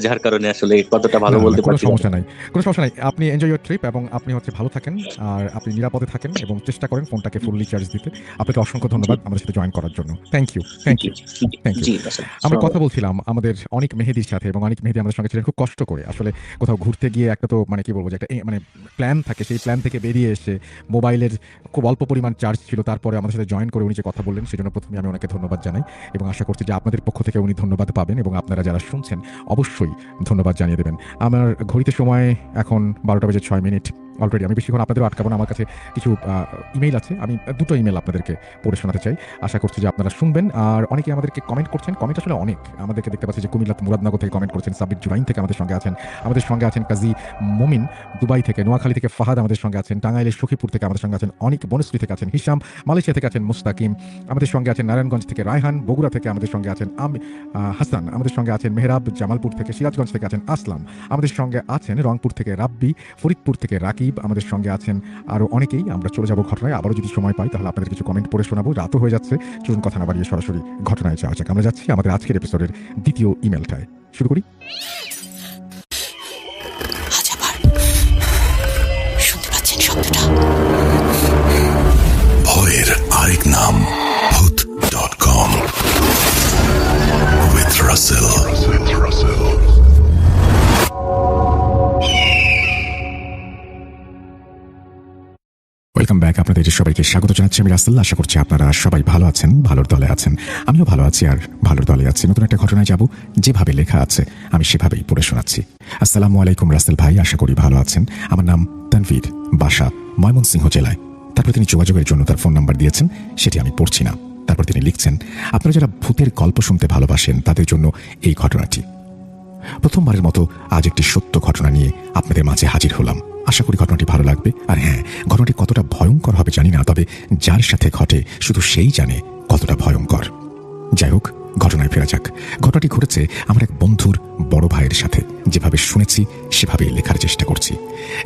[SPEAKER 4] যার কারণে আসলে কতটা ভালো
[SPEAKER 1] না, না,
[SPEAKER 4] বলতে
[SPEAKER 1] কোনো
[SPEAKER 4] পারছি না।
[SPEAKER 1] সমস্যা নাই। কোনো সমস্যা নাই। আপনি এনজয় ইউর ট্রিপ এবং আপনি হচ্ছে ভালো থাকেন। আর আপনি নিরাপদে থাকেন এবং চেষ্টা করেন ফোনটাকে ফুললি চার্জ দিতে। আপনাকে অসংখ্য
[SPEAKER 4] জি
[SPEAKER 1] ধন্যবাদ আমাদের সাথে জয়েন করার জন্য। থ্যাংক ইউ, থ্যাংক
[SPEAKER 4] জি
[SPEAKER 1] ইউ,
[SPEAKER 4] জি
[SPEAKER 1] থ্যাংক ইউ।
[SPEAKER 4] জি রাসেল,
[SPEAKER 1] আমরা
[SPEAKER 4] সালাম।
[SPEAKER 1] কথা বলছিলাম আমাদের অনিক মেহেদীর সাথে, এবং অনিক মেহেদী আমাদের সঙ্গে ছিলেন খুব কষ্ট করে। আসলে কোথাও ঘুরতে গিয়ে একটা তো মানে কি বলবো যে একটা মানে প্ল্যান থাকে, সেই প্ল্যান থেকে বেরিয়ে এসে মোবাইলের খুব অল্প পরিমাণ চার্জ ছিল, তারপরে আমাদের সাথে জয়েন করে উনি যে কথা বললেন সেজন্য প্রথমে আমি ওনাকে ধন্যবাদ জানাই এবং আশা করছি যে আপনাদের পক্ষ থেকে উনি ধন্যবাদ পাবেন এবং আপনারা যারা শুনছেন অবশ্যই ধন্যবাদ জানিয়ে দেবেন। আমার ঘড়িতে সময় এখন 12টা বেজে 6 মিনিট। অলরেডি। আমি বেশিক্ষণ আপনাদেরও আটকাবো না। আমার কাছে কিছু ইমেইল আছে, আমি দুটো ইমেল আপনাদেরকে পড়ে শোনাতে চাই। আশা করছি যে আপনারা শুনবেন। আর অনেকে আমাদেরকে কমেন্ট করছেন, কমেন্ট আসলে অনেক আমাদেরকে দেখতে পাচ্ছি যে কুমিল্লা মুরাদনগর থেকে কমেন্ট করছেন, সাব্বির জুরাইন থেকে আমাদের সঙ্গে আছেন কাজী মমিন, দুবাই থেকে, নোয়াখালী থেকে ফাহাদ আমাদের সঙ্গে আছেন, টাঙ্গাইলের সখীপুর থেকে আমাদের সঙ্গে আছেন অনেক, বনশ্রী থেকে আছেন হিসাম, মালয়েশিয়া থেকে আছেন মুস্তাকিম, আমাদের সঙ্গে আছেন নারায়ণগঞ্জ থেকে রায়হান, বগুড়া থেকে আমাদের সঙ্গে আছেন হাসান, আমাদের সঙ্গে আছেন মেহরাব, জামালপুর থেকে, সিরাজগঞ্জ থেকে আছেন আসলাম, আমাদের সঙ্গে আছেন রংপুর থেকে রাব্বি, ফরিদপুর থেকে রাকিব, আমাদের সঙ্গে আছেন আরও অনেকেই। আমরা চলে যাব ঘটনায়। আবারও যদি সময় পাই তাহলে আপনাদের কিছু কমেন্ট পড়ে শোনাবো। রাতও হয়ে যাচ্ছে, চলুন কথা না বাড়িয়ে সরাসরি ঘটনায় যাওয়া যাক। আমরা যাচ্ছি আমাদের আজকের এপিসোডের দ্বিতীয় ইমেলটায়। শুরু করি।
[SPEAKER 2] আজ আবার শুনতে পাচ্ছেন শব্দটা?
[SPEAKER 3] ভয়ের আরেক নাম ভূত.com with Russell.
[SPEAKER 1] Welcome back. আপনাদের সবাইকে স্বাগত জানাচ্ছি আমি রাসেল। আশা করছি আপনারা সবাই ভালো আছেন, ভালোর দলে আছেন। আমিও ভালো আছি আর ভালোর দলে আছি। নতুন একটা ঘটনায় যাব, যেভাবে লেখা আছে আমি সেভাবেই পড়ে শোনাচ্ছি। আসসালামু আলাইকুম রাসেল ভাই, আশা করি ভালো আছেন। আমার নাম তানভীর, বাসা ময়মনসিংহ জেলায়। তারপর তিনি যোগাযোগের জন্য তার ফোন নাম্বার দিয়েছেন, সেটি আমি পড়ছি না। তারপর তিনি লিখছেন, আপনারা যারা ভূতের গল্প শুনতে ভালোবাসেন তাদের জন্য এই ঘটনাটি। প্রথমবারের মতো আজ একটি সত্য ঘটনা নিয়ে আপনাদের মাঝে হাজির হলাম। আশা করি ঘটনাটি ভালো লাগবে। আর হ্যাঁ, ঘটনাটি কতটা ভয়ঙ্কর হবে জানি না, তবে যার সাথে ঘটে শুধু সেই জানে কতটা ভয়ঙ্কর। যাই হোক, ঘটনায় ফেরা যাক। ঘটনাটি ঘটেছে আমার এক বন্ধুর বড় ভাইয়ের সাথে। যেভাবে শুনেছি সেভাবেই লেখার চেষ্টা করছি।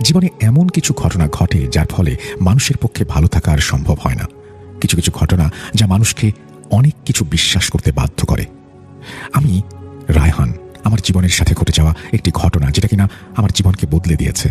[SPEAKER 1] জীবনে এমন কিছু ঘটনা ঘটে যার ফলে মানুষের পক্ষে ভালো থাকা আর সম্ভব হয় না। কিছু কিছু ঘটনা যা মানুষকে অনেক কিছু বিশ্বাস করতে বাধ্য করে। আমি রায়হান, আমার জীবনের সাথে ঘটে যাওয়া একটি ঘটনা যেটা কিনা আমার জীবনকে বদলে দিয়েছে।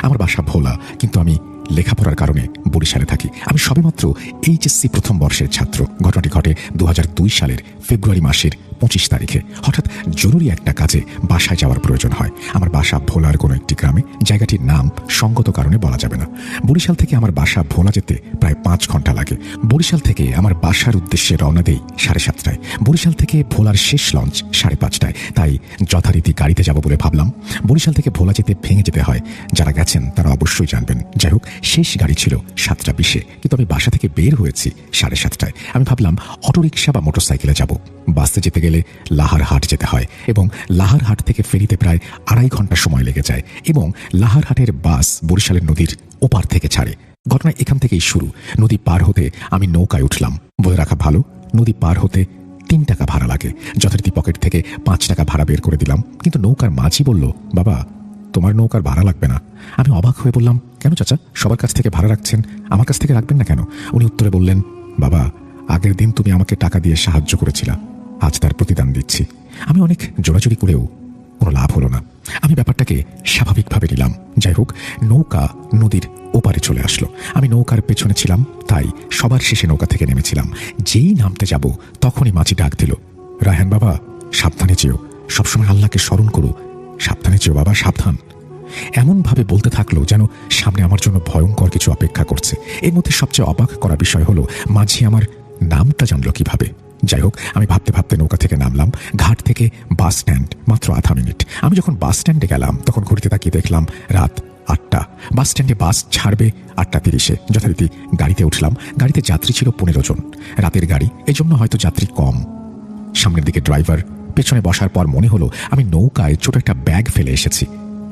[SPEAKER 1] আমার বাসা ভোলা, কিন্তু আমি লেখাপড়ার কারণে বরিশালে থাকি। আমি সবেমাত্র এইচএসসি প্রথম বর্ষের ছাত্র। ঘটনাটি ঘটে 2002 সালের ফেব্রুয়ারি মাসের 25 তারিখে। হঠাৎ জরুরি একটা কাজে বাসায় যাওয়ার প্রয়োজন হয়। আমার বাসা ভোলার কোনো একটি গ্রামে, জায়গাটির নাম সঙ্গত কারণে বলা যাবে না। বরিশাল থেকে আমার বাসা ভোলা যেতে প্রায় 5 ঘন্টা লাগে। বরিশাল থেকে আমার বাসার উদ্দেশ্যে রওনা দেই 7:30টায়। বরিশাল থেকে ভোলার শেষ লঞ্চ 5:30টায়। তাই যথারীতি গাড়িতে যাব বলে ভাবলাম। বরিশাল থেকে ভোলা যেতে ভেঙে যেতে হয়, যারা গেছেন তারা অবশ্যই জানবেন। যাই হোক, শেষ গাড়ি ছিল 7:20, কিন্তু আমি বাসা থেকে বের হয়েছি 7:30টায়। আমি ভাবলাম অটোরিকশা বা মোটরসাইকেলে যাব। বাসে যেতে গেলে লাহারহাট যেতে হয় এবং লাহারহাট থেকে ফেরিতে প্রায় 2.5 ঘন্টা সময় লেগে যায় এবং লাহারহাটের বাস বরিশালের নদীর ওপার থেকে ছাড়ে। ঘটনা এখান থেকেই শুরু। নদী পার হতে আমি নৌকায় উঠলাম। বলে রাখা ভালো, নদী পার হতে 3 টাকা ভাড়া লাগে। যথারীতি পকেট থেকে 5 টাকা ভাড়া বের করে দিলাম, কিন্তু নৌকার মাঝি বলল, বাবা তোমার নৌকার ভাড়া লাগবে না। আমি অবাক হয়ে বললাম, কেন চাচা, সবার কাছ থেকে ভাড়া রাখছেন, আমার কাছ থেকে রাখবেন না কেন? উনি উত্তরে বললেন, বাবা আগের দিন তুমি আমাকে টাকা দিয়ে সাহায্য করেছিলা, আজ তার প্রতিদান দিচ্ছি। আমি অনেক জোরাজুরি করেও কোনো লাভ হলো না। আমি ব্যাপারটাকে স্বাভাবিকভাবে নিলাম। যাই হোক, নৌকা নদীর ওপারে চলে আসলো। আমি নৌকার পেছনে ছিলাম, তাই সবার শেষে নৌকা থেকে নেমেছিলাম। যেই নামতে যাব তখনই মাঝি ডাক দিল, রায়হান বাবা সাবধানে যেও, সবসময় আল্লাহকে স্মরণ করো, সাবধানে যেও বাবা, সাবধান। এমনভাবে বলতে থাকলো যেন সামনে আমার জন্য ভয়ঙ্কর কিছু অপেক্ষা করছে। এর মধ্যে সবচেয়ে অবাক করা বিষয় হলো, মাঝি আমার নামটা জানলো কিভাবে। যাই হোক, আমি ভাবতে ভাবতে নৌকা থেকে নামলাম। ঘাট থেকে বাস স্ট্যান্ড মাত্র 0.5 মিনিট। আমি যখন বাস স্ট্যান্ডে গেলাম তখন ঘড়িতে তাকিয়ে দেখলাম রাত 8টা। বাস স্ট্যান্ডে বাস ছাড়বে 8:30। যথারীতি গাড়িতে উঠলাম। গাড়িতে যাত্রী ছিল 15 জন। রাতের গাড়ি, এই জন্য হয়তো যাত্রী কম। সামনের দিকে ড্রাইভার, পেছনে বসার পর মনে হলো আমি নৌকায় ছোট একটা ব্যাগ ফেলে এসেছি।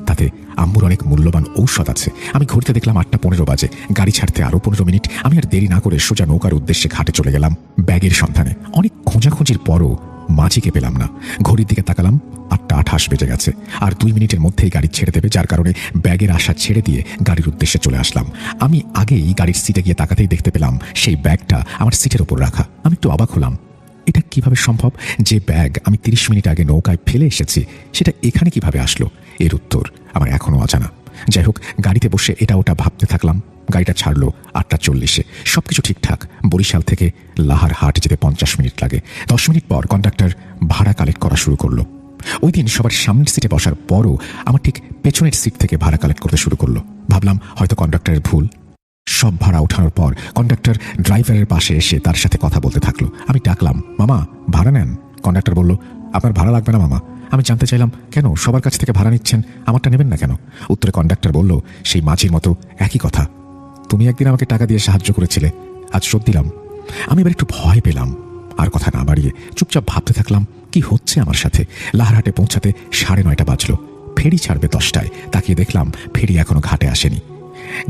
[SPEAKER 1] তাতে আম্মুর অনেক মূল্যবান ঔষধ আছে। আমি ঘুরতে দেখলাম 8:15 বাজে। গাড়ি ছাড়তে আরো 15 মিনিট। আমি আর দেরি না করে সোজা নৌকার উদ্দেশ্যে ঘাটে চলে গেলাম ব্যাগের সন্ধানে। অনেক খোঁজাখুঁজির পরও মাঝিকে পেলাম না। ঘড়ির দিকে তাকালাম, 8:28 বেজে গেছে। আর 2 মিনিটের মধ্যেই গাড়ি ছেড়ে দেবে, যার কারণে ব্যাগের আশা ছেড়ে দিয়ে গাড়ির উদ্দেশ্যে চলে আসলাম। আমি আগেই গাড়ির সিটে গিয়ে তাকাতেই দেখতে পেলাম সেই ব্যাগটা আমার সিটের ওপর রাখা। আমি একটু অবাক হলাম, এটা কিভাবে সম্ভব? যে ব্যাগ আমি 30 মিনিট আগে নৌকায় ফেলে এসেছি সেটা এখানে কিভাবে আসলো? এর উত্তর আমার এখনো অজানা। যাই হোক, গাড়িতে বসে এটা ওটা ভাবতে থাকলাম। গাড়িটা ছাড়লো 8:40। সবকিছু ঠিকঠাক। বরিশাল থেকে লাহারহাট যেতে 50 মিনিট লাগে। 10 মিনিট পর কন্ডাক্টর ভাড়া কালেক্ট করা শুরু করলো। ওই দিন সবার সামনের সিটে বসার পরও আমার ঠিক পেছনের সিট থেকে ভাড়া কালেক্ট করতে শুরু করলো। ভাবলাম হয়তো কন্ডাক্টরের ভুল। সব ভাড়া ওঠানোর পর কন্ডাক্টর ড্রাইভারের পাশে এসে তার সাথে কথা বলতে থাকলো। আমি ডাকলাম, মামা ভাড়া নেন। কন্ডাক্টর বলল, আপনার ভাড়া লাগবে না মামা, আমি জানতে চাইলাম, কেন সবার কাছ থেকে ভাড়া নিচ্ছেন, আমারটা নেবেন না কেন? উত্তরে কন্ডাক্টর বলল, সেই মাঝির মতো একই কথা। তুমি একদিন আমাকে টাকা দিয়ে সাহায্য করেছিলে, আজ শোধ দিলাম। আমি এবার একটু ভয় পেলাম। আর কথা না বাড়িয়ে চুপচাপ ভাবতে থাকলাম কি হচ্ছে আমার সাথে। লাহারহাটে পৌঁছাতে 9:30 বাজলো। ফেরি ছাড়বে 10টায়। তাকিয়ে দেখলাম ফেরি এখনো ঘাটে আসেনি।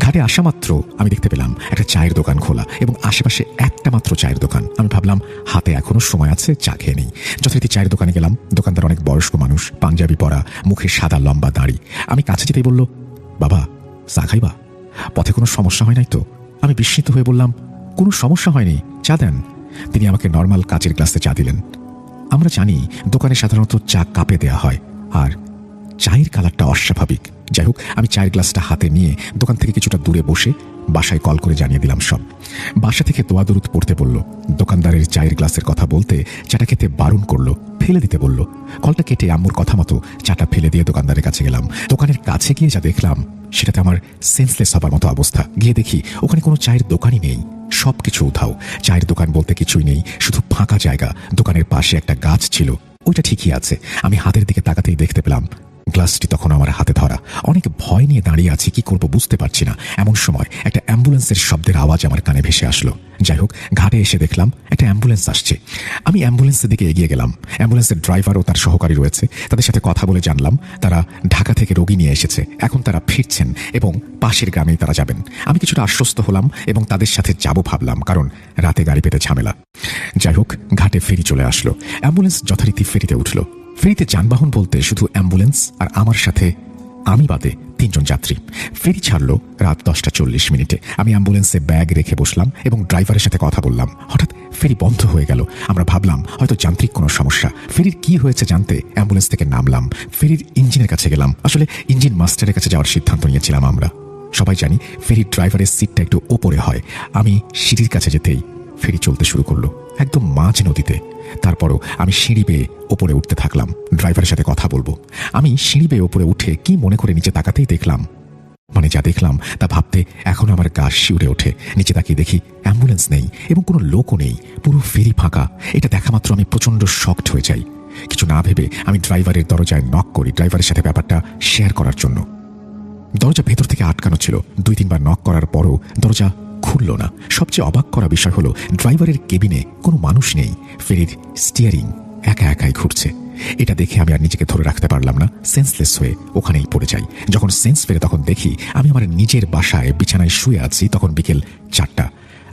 [SPEAKER 1] ঘাটে আসা মাত্র আমি দেখতে পেলাম একটা চায়ের দোকান খোলা এবং আশেপাশে একটা মাত্র চায়ের দোকান। আমি ভাবলাম হাতে এখনো সময় আছে, চা খেয়ে নেই। যথারীতি চায়ের দোকানে গেলাম। দোকানদার অনেক বয়স্ক মানুষ, পাঞ্জাবি পরা, মুখে সাদা লম্বা দাড়ি। আমি কাছে যেতেই বলল, বাবা চা খাইবা? পথে কোনো সমস্যা হয় নাই তো? আমি বিস্মিত হয়ে বললাম, কোনো সমস্যা হয়নি, চা দেন। তিনি আমাকে নর্মাল কাচের গ্লাসে চা দিলেন। আমরা জানি দোকানে সাধারণত চা কাপে দেয়া হয়, আর চায়ের কালারটা অস্বাভাবিক। যাই হোক, আমি চায়ের গ্লাসটা হাতে নিয়ে দোকান থেকে কিছুটা দূরে বসে বাসায় কল করে জানিয়ে দিলাম সব। বাসা থেকে দোয়া দরুদ পড়তে বলল। দোকানদারের চায়ের গ্লাসের কথা বলতে চাটা খেতে বারণ করলো, ফেলে দিতে বলল। কলটা কেটে আম্মুর কথা মতো চাটা ফেলে দিয়ে দোকানদারের কাছে গেলাম। দোকানের কাছে গিয়ে যা দেখলাম সেটাতে আমার সেন্সলেস হবার মতো অবস্থা। গিয়ে দেখি ওখানে কোনো চায়ের দোকানই নেই, সবকিছু উধাও। চায়ের দোকান বলতে কিছুই নেই, শুধু ফাঁকা জায়গা। দোকানের পাশে একটা গাছ ছিল, ওইটা ঠিকই আছে। আমি হাতের দিকে তাকাতেই দেখতে পেলাম গ্লাসটি তখন আমার হাতে ধরা। অনেক ভয় নিয়ে দাঁড়িয়ে আছি, কি করব বুঝতে পারছি না। এমন সময় একটা অ্যাম্বুলেন্সের শব্দের আওয়াজ আমার কানে ভেসে আসলো। যাই হোক, ঘাটে এসে দেখলাম একটা অ্যাম্বুলেন্স আসছে। আমি অ্যাম্বুলেন্সের দিকে এগিয়ে গেলাম। অ্যাম্বুলেন্সের ড্রাইভার ও তার সহকারী রয়েছে। তাদের সাথে কথা বলে জানলাম তারা ঢাকা থেকে রোগী নিয়ে এসেছে, এখন তারা ফিরছেন এবং পাশের গ্রামেই তারা যাবেন। আমি কিছুটা আশ্বস্ত হলাম এবং তাদের সাথে যাব ভাবলাম, কারণ রাতে গাড়ি পেতে ঝামেলা। যাই হোক, ঘাটে ফেরি চলে আসলো। অ্যাম্বুলেন্স যথারীতি ফেরিতে উঠল। ফেরিতে যানবাহন বলতে শুধু অ্যাম্বুলেন্স আর আমার সাথে আমি বাদে 3 জন যাত্রী। ফেরি ছাড়লো রাত 10:40। আমি অ্যাম্বুলেন্সে ব্যাগ রেখে বসলাম এবং ড্রাইভারের সাথে কথা বললাম। হঠাৎ ফেরি বন্ধ হয়ে গেল। আমরা ভাবলাম হয়তো যান্ত্রিক কোনো সমস্যা। ফেরির কি হয়েছে জানতে অ্যাম্বুলেন্স থেকে নামলাম। ফেরির ইঞ্জিনের কাছে গেলাম। আসলে ইঞ্জিন মাস্টারের কাছে যাওয়ার সিদ্ধান্ত নিয়েছিলাম আমরা। সবাই জানি ফেরির ড্রাইভারের সিটটা একটু ওপরে হয়। আমি সিঁড়ির কাছে যেতেই ফেরি চলতে শুরু করলো, একদম মাঝ নদীতে। তারপরও আমি সিঁড়ি বেয়ে ওপরে উঠতে থাকলাম, ড্রাইভারের সাথে কথা বলবো। আমি সিঁড়ি বেয়ে ওপরে উঠে কি মনে করে নিচে তাকাতেই দেখলাম, মানে যা দেখলাম তা ভাবতে এখনো আমার গা শিউরে ওঠে। নিচে তাকিয়ে দেখি অ্যাম্বুলেন্স নেই এবং কোনো লোকও নেই, পুরো ফেরি ফাঁকা। এটা দেখা মাত্র আমি প্রচন্ড শকড হয়ে যাই। কিছু না ভেবে আমি ড্রাইভারের দরজায় নক করি ড্রাইভারের সাথে ব্যাপারটা শেয়ার করার জন্য। দরজা ভেতর থেকে আটকানো ছিল। 2-3 বার নক করার পরও দরজা খুলল না। সবচেয়ে অবাক করা বিষয় হলো ড্রাইভারের কেবিনে কোনো মানুষ নেই। ফেরির স্টিয়ারিং একা একাই ঘুরছে। এটা দেখে আমি আর নিজেকে ধরে রাখতে পারলাম না, সেন্সলেস হয়ে ওখানেই পড়ে যাই। যখন সেন্স ফেরে তখন দেখি আমি আমার নিজের বাসায় বিছানায় শুয়ে আছি। তখন বিকেল 4টা।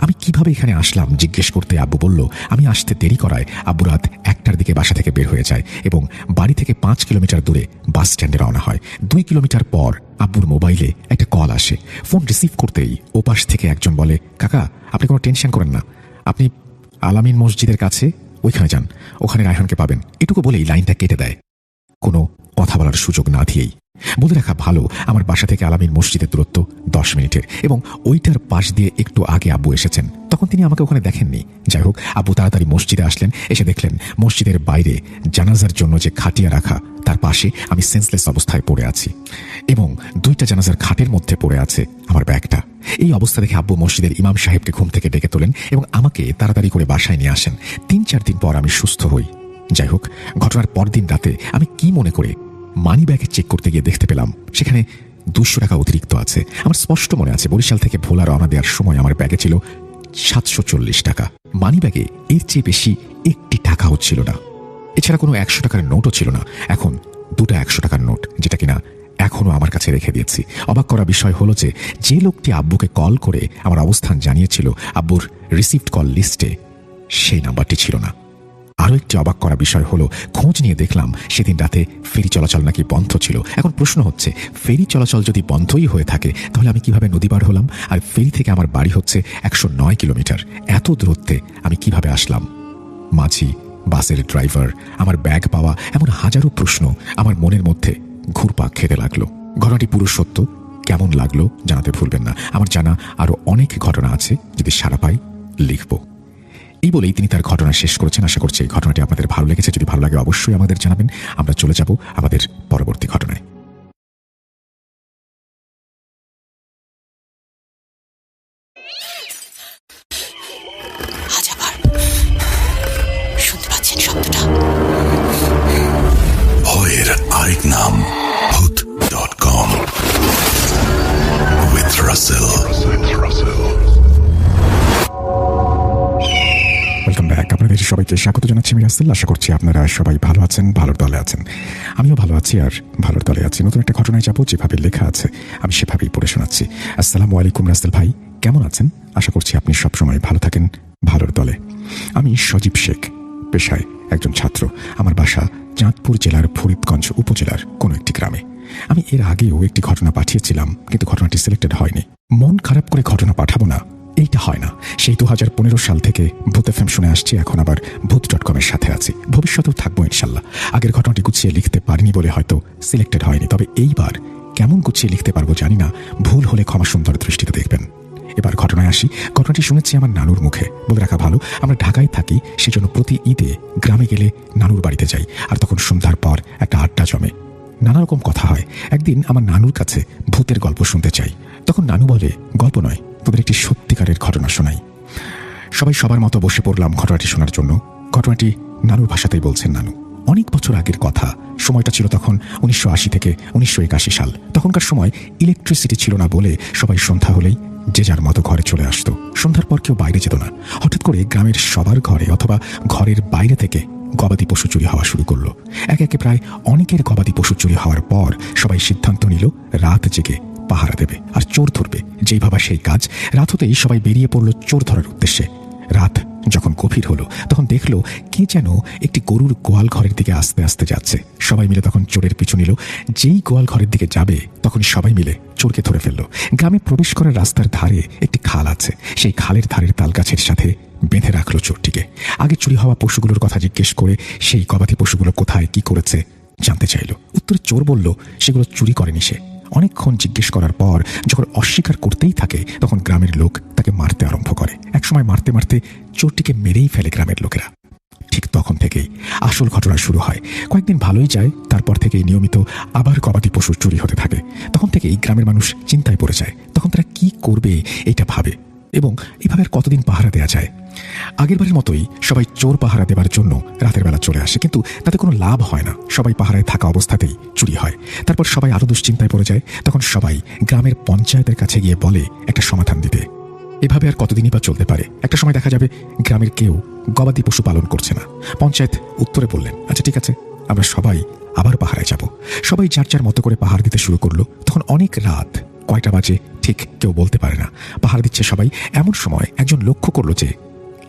[SPEAKER 1] আমি কিভাবে এখানে আসলাম জিজ্ঞেস করতে আব্বু বলল আমি আসতে দেরি করায় আব্বু রাত 1টার দিকে বাসা থেকে বের হয়ে যায় এবং বাড়ি থেকে 5 কিলোমিটার দূরে বাস স্ট্যান্ডে রওনা হয়। 2 কিলোমিটার পর আব্বুর মোবাইলে একটা কল আসে। ফোন রিসিভ করতেই ওপাশ থেকে একজন বলে, কাকা আপনি কোনো টেনশন করেন না, আপনি আলামিন মসজিদের কাছে ওইখানে যান, ওখানে রায়হানকে পাবেন। এটুকু বলেই লাইনটা কেটে দেয়, কোনো কথা বলার সুযোগ না দিয়েই। বলে রাখা ভালো আমার বাসা থেকে আলামিন মসজিদের দূরত্ব 10 মিনিটের এবং ওইটার পাশ দিয়ে একটু আগে আব্বু এসেছেন। তখন তিনি আমাকে ওখানে দেখেননি। যাই হোক, আব্বু তাড়াতাড়ি মসজিদে আসলেন। এসে দেখলেন মসজিদের বাইরে জানাজার জন্য যে খাটিয়া রাখা তার পাশে আমি সেন্সলেস অবস্থায় পড়ে আছি এবং 2টা জানাজার খাটের মধ্যে পড়ে আছে আমার ব্যাগটা। এই অবস্থা দেখে আব্বু মসজিদের ইমাম সাহেবকে ঘুম থেকে ডেকে তোলেন এবং আমাকে তাড়াতাড়ি করে বাসায় নিয়ে আসেন। 3-4 দিন পর আমি সুস্থ হই। যাই হোক, ঘটনার পরদিন রাতে আমি কি মনে করে মানি ব্যাগে চেক করতে গিয়ে দেখতে পেলাম সেখানে 200 টাকা অতিরিক্ত আছে। আমার স্পষ্ট মনে আছে বরিশাল থেকে ভোলা রওনা দেওয়ার সময় আমার ব্যাগে ছিল 740 টাকা। মানি ব্যাগে এর চেয়ে বেশি 1টি টাকাও ছিল না। এছাড়া কোনো 100 টাকার নোটও ছিল না। এখন 2টা 100 টাকার নোট, যেটা কিনা এখনো আমার কাছে রেখে দিয়েছি। অবাক করা বিষয় হলো যে লোকটি আব্বুকে কল করে আমার অবস্থান জানিয়েছিল আব্বুর রিসিভড কল লিস্টে সেই নাম্বারটি ছিল না। আরও একটি অবাক করা বিষয় হলো খোঁজ নিয়ে দেখলাম সেদিন রাতে ফেরি চলাচল নাকি বন্ধ ছিল। এখন প্রশ্ন হচ্ছে, ফেরি চলাচল যদি বন্ধই হয়ে থাকে তাহলে আমি কিভাবে নদী পার হলাম? আর ফেরি থেকে আমার বাড়ি হচ্ছে 109 কিলোমিটার। এত দূরত্বে আমি কিভাবে আসলাম? মাঝি, বাসের ড্রাইভার, আমার ব্যাগ পাওয়া, এমন হাজারো প্রশ্ন আমার মনের মধ্যে ঘুরপাক খেতে লাগলো। ঘটনাটি পুরো সত্য। কেমন লাগলো জানাতে ভুলবেন না। আমার জানা আরো অনেক ঘটনা আছে, যদি সাড়া পাই লিখব। এই বলেই তিনি তার ঘটনা শেষ করেছেন। আশা করছি এই ঘটনাটি আপনাদের ভালো লেগেছে। যদি ভালো লাগে অবশ্যই আমাদের জানাবেন। আমরা চলে যাব আমাদের পরবর্তী ঘটনায়।
[SPEAKER 2] শুনতে পাচ্ছেন শব্দটা?
[SPEAKER 3] ভয়
[SPEAKER 1] সবাইকে স্বাগত জানাচ্ছি আমি রাসেল। আশা করছি আপনারা সবাই ভালো আছেন, ভালোর দলে আছেন। আমিও ভালো আছি আর ভালোর দলে আছি। নতুন একটা ঘটনায় যাবো, যেভাবে লেখা আছে আমি সেভাবেই পড়ে শোনাচ্ছি। আসসালামু আলাইকুম রাসেল ভাই, কেমন আছেন? আশা করছি আপনি সবসময় ভালো থাকেন, ভালোর দলে। আমি সজীব শেখ, পেশায় একজন ছাত্র। আমার বাসা চাঁদপুর জেলার ফরিদগঞ্জ উপজেলার কোনো একটি গ্রামে। আমি এর আগেও একটি ঘটনা পাঠিয়েছিলাম, কিন্তু ঘটনাটি সিলেক্টেড হয়নি। মন খারাপ করে ঘটনা পাঠাবো না, এইটা হয় না। সেই 2015 সাল থেকে ভূত এফএম শুনে আসছি, এখন আবার ভূত.com-এর সাথে আছি, ভবিষ্যতেও থাকবো ইনশাল্লাহ। আগের ঘটনাটি গুছিয়ে লিখতে পারিনি বলে হয়তো সিলেক্টেড হয়নি, তবে এইবার কেমন গুছিয়ে লিখতে পারবো জানি না। ভুল হলে ক্ষমা সুন্দর দৃষ্টিতে দেখবেন। এবার ঘটনায় আসি। ঘটনাটি শুনেছি আমার নানুর মুখে। বলে রাখা ভালো, আমরা ঢাকায় থাকি, সেজন্য প্রতি ঈদে গ্রামে গেলে নানুর বাড়িতে যাই, আর তখন সন্ধ্যার পর একটা আড্ডা জমে, নানা রকম কথা হয়। একদিন আমার নানুর কাছে ভূতের গল্প শুনতে চাই, তখন নানু বলে, গল্প নয়, তোদের একটি সত্যিকারের ঘটনা শোনাই। সবাই সবার মতো বসে পড়লাম ঘটনাটি শোনার জন্য। ঘটনাটি নানুর ভাষাতেই বলছেন নানু। অনেক বছর আগের কথা, সময়টা ছিল তখন 1980 থেকে 1981 সাল। তখনকার সময় ইলেকট্রিসিটি ছিল না বলে সবাই সন্ধ্যা হলেই যে যার মতো ঘরে চলে আসতো। সন্ধ্যার পর কেউ বাইরে যেত না। হঠাৎ করে গ্রামের সবার ঘরে অথবা ঘরের বাইরে থেকে গবাদি পশু চুরি হওয়া শুরু করলো। একে একে প্রায় অনেকের গবাদি পশু চুরি হওয়ার পর সবাই সিদ্ধান্ত নিল রাত জেগে পাহারা দেবে আর চোর ধরবে। যেই ভাবা সেই কাজ। রাত হতেই সবাই বেরিয়ে পড়ল চোর ধরার উদ্দেশ্যে। রাত যখন গভীর হলো তখন দেখলো কে যেন একটি গরুর গোয়াল ঘরের দিকে আস্তে আস্তে যাচ্ছে। সবাই মিলে তখন চোরের পিছু নিল। যেই গোয়াল ঘরের দিকে যাবে তখন সবাই মিলে চোরকে ধরে ফেললো। গ্রামে প্রবেশ করার রাস্তার ধারে একটি খাল আছে, সেই খালের ধারের তাল গাছের সাথে বেঁধে রাখলো চোরটিকে। আগে চুরি হওয়া পশুগুলোর কথা জিজ্ঞেস করে সেই গবাদি পশুগুলো কোথায় কি করেছে জানতে চাইল। উত্তরে চোর বলল সেগুলো চুরি করেনি সে। অনেকক্ষণ জিজ্ঞেস করার পর যখন অস্বীকার করতেই থাকে তখন গ্রামের লোক তাকে মারতে আরম্ভ করে। একসময় মারতে মারতে চোরটিকে মেরেই ফেলে গ্রামের লোকেরা। ঠিক তখন থেকেই আসল ঘটনা শুরু হয়। কয়েকদিন ভালোই যায়, তারপর থেকেই নিয়মিত আবার গবাদি পশু চুরি হতে থাকে। তখন থেকেই গ্রামের মানুষ চিন্তায় পড়ে যায়। তখন তারা কি করবে এটা ভাবে, এবং এভাবে আর কতদিন পাহারা দেওয়া যায়। আগেরবারের মতোই সবাই চোর পাহারা দেবার জন্য রাতের বেলা চলে আসে, কিন্তু তাতে কোনো লাভ হয় না। সবাই পাহারায় থাকা অবস্থাতেই চুরি হয়। তারপর সবাই আরো দুশ্চিন্তায় পড়ে যায়। তখন সবাই গ্রামের পঞ্চায়েতের কাছে গিয়ে বলে একটা সমাধান দিতে। এভাবে আর কতদিনই বা চলতে পারে। একটা সময় দেখা যাবে গ্রামের কেউ গবাদি পশু পালন করছে না। পঞ্চায়েত উত্তরে বললেন, আচ্ছা ঠিক আছে, আমরা সবাই আবার পাহারায় যাব। সবাই যার যার মতো করে পাহাড় দিতে শুরু করলো। তখন অনেক রাত, কয়টা বাজে ঠিক কেউ বলতে পারে না। পাহাড় দিচ্ছে সবাই। এমন সময় একজন লক্ষ্য করলো যে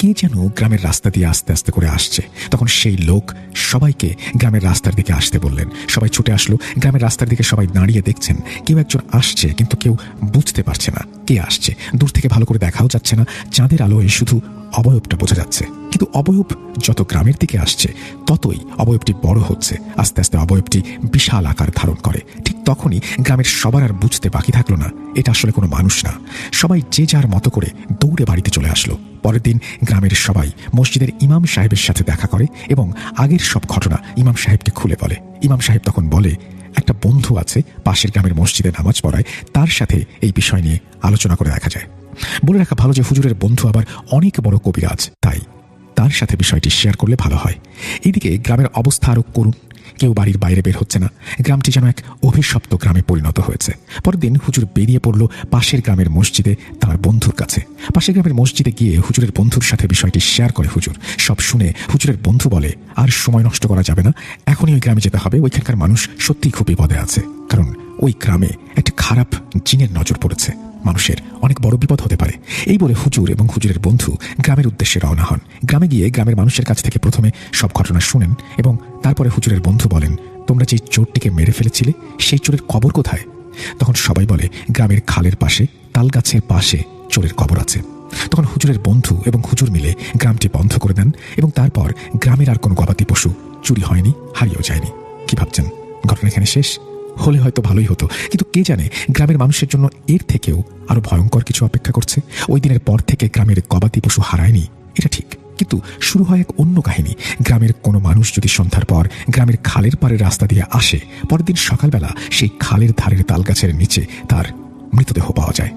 [SPEAKER 1] কে যেন গ্রামের রাস্তা দিয়ে আস্তে আস্তে করে আসছে। তখন সেই লোক সবাইকে গ্রামের রাস্তার দিকে আসতে বললেন। সবাই ছুটে আসলো। গ্রামের রাস্তার দিকে সবাই দাঁড়িয়ে দেখছেন কেউ একজন আসছে, কিন্তু কেউ বুঝতে পারছে না কে আসছে। দূর থেকে ভালো করে দেখাও যাচ্ছে না, চাঁদের আলোয় শুধু অবয়বটা বোঝা যাচ্ছে। কিন্তু অবয়ব যত গ্রামের দিকে আসছে ততই অবয়বটি বড় হচ্ছে। আস্তে আস্তে অবয়বটি বিশাল আকার ধারণ করে। ঠিক তখনই গ্রামের সবার আর বুঝতে বাকি থাকলো না এটা আসলে কোনো মানুষ না। সবাই যে যার মতো করে দৌড়ে বাড়িতে চলে আসলো। পরের দিন গ্রামের সবাই মসজিদের ইমাম সাহেবের সাথে দেখা করে এবং আগের সব ঘটনা ইমাম সাহেবকে খুলে বলে। ইমাম সাহেব তখন বলে, একটা বন্ধু আছে পাশের গ্রামের মসজিদে নামাজ পড়ায়, তার সাথে এই বিষয় নিয়ে আলোচনা করে দেখা যায়। বলে রাখা ভালো যে হুজুরের বন্ধু আবার অনেক বড় কবিরাজ, তাই তার সাথে বিষয়টি শেয়ার করলে ভালো হয়। এইদিকে গ্রামের অবস্থা আরো করুণ। কেউ বাড়ির বাইরে বের হচ্ছে না। গ্রামটি যেন এক অভিশপ্ত গ্রামে পরিণত হয়েছে। পরের দিন হুজুর বেরিয়ে পড়ল পাশের গ্রামের মসজিদে তার বন্ধুর কাছে। পাশের গ্রামের মসজিদে গিয়ে হুজুরের বন্ধুর সাথে বিষয়টি শেয়ার করে হুজুর। সব শুনে হুজুরের বন্ধু বলে, আর সময় নষ্ট করা যাবে না, এখনই ওই গ্রামে যেতে হবে। ওইখানকার মানুষ সত্যিই খুব বিপদে আছে, কারণ ওই গ্রামে একটা খারাপ জিনের নজর পড়েছে। মানুষের অনেক বড় বিপদ হতে পারে। এই বলে হুজুর এবং হুজুরের বন্ধু গ্রামের উদ্দেশ্যে রওনা হন। গ্রামে গিয়ে গ্রামের মানুষের কাছ থেকে প্রথমে সব ঘটনা শুনেন এবং তারপরে হুজুরের বন্ধু বলেন, তোমরা যে চোরটিকে মেরে ফেলেছিলে সেই চোরের কবর কোথায়? তখন সবাই বলে, গ্রামের খালের পাশে তাল গাছের পাশে চোরের কবর আছে। তখন হুজুরের বন্ধু এবং হুজুর মিলে গ্রামটি বন্ধ করে দেন এবং তারপর গ্রামের আর কোনো গবাদি পশু চুরি হয়নি, হারিয়েও যায়নি। কি ভাবছেন ঘটনা এখানে শেষ? হলে হয়তো ভালোই হতো, কিন্তু কে জানে গ্রামের মানুষের জন্য এর থেকেও আরো ভয়ঙ্কর কিছু অপেক্ষা করছে। ওই দিনের পর থেকে গ্রামের গবাদি পশু হারায়নি, এটা ঠিক, কিন্তু শুরু হয় এক অন্য কাহিনী। গ্রামের কোনো মানুষ যদি সন্ধ্যার পর গ্রামের খালের পাড়ের রাস্তা দিয়ে আসে, পরের দিন সকালবেলা সেই খালের ধারের তালগাছের নিচে তার মৃতদেহ পাওয়া যায়।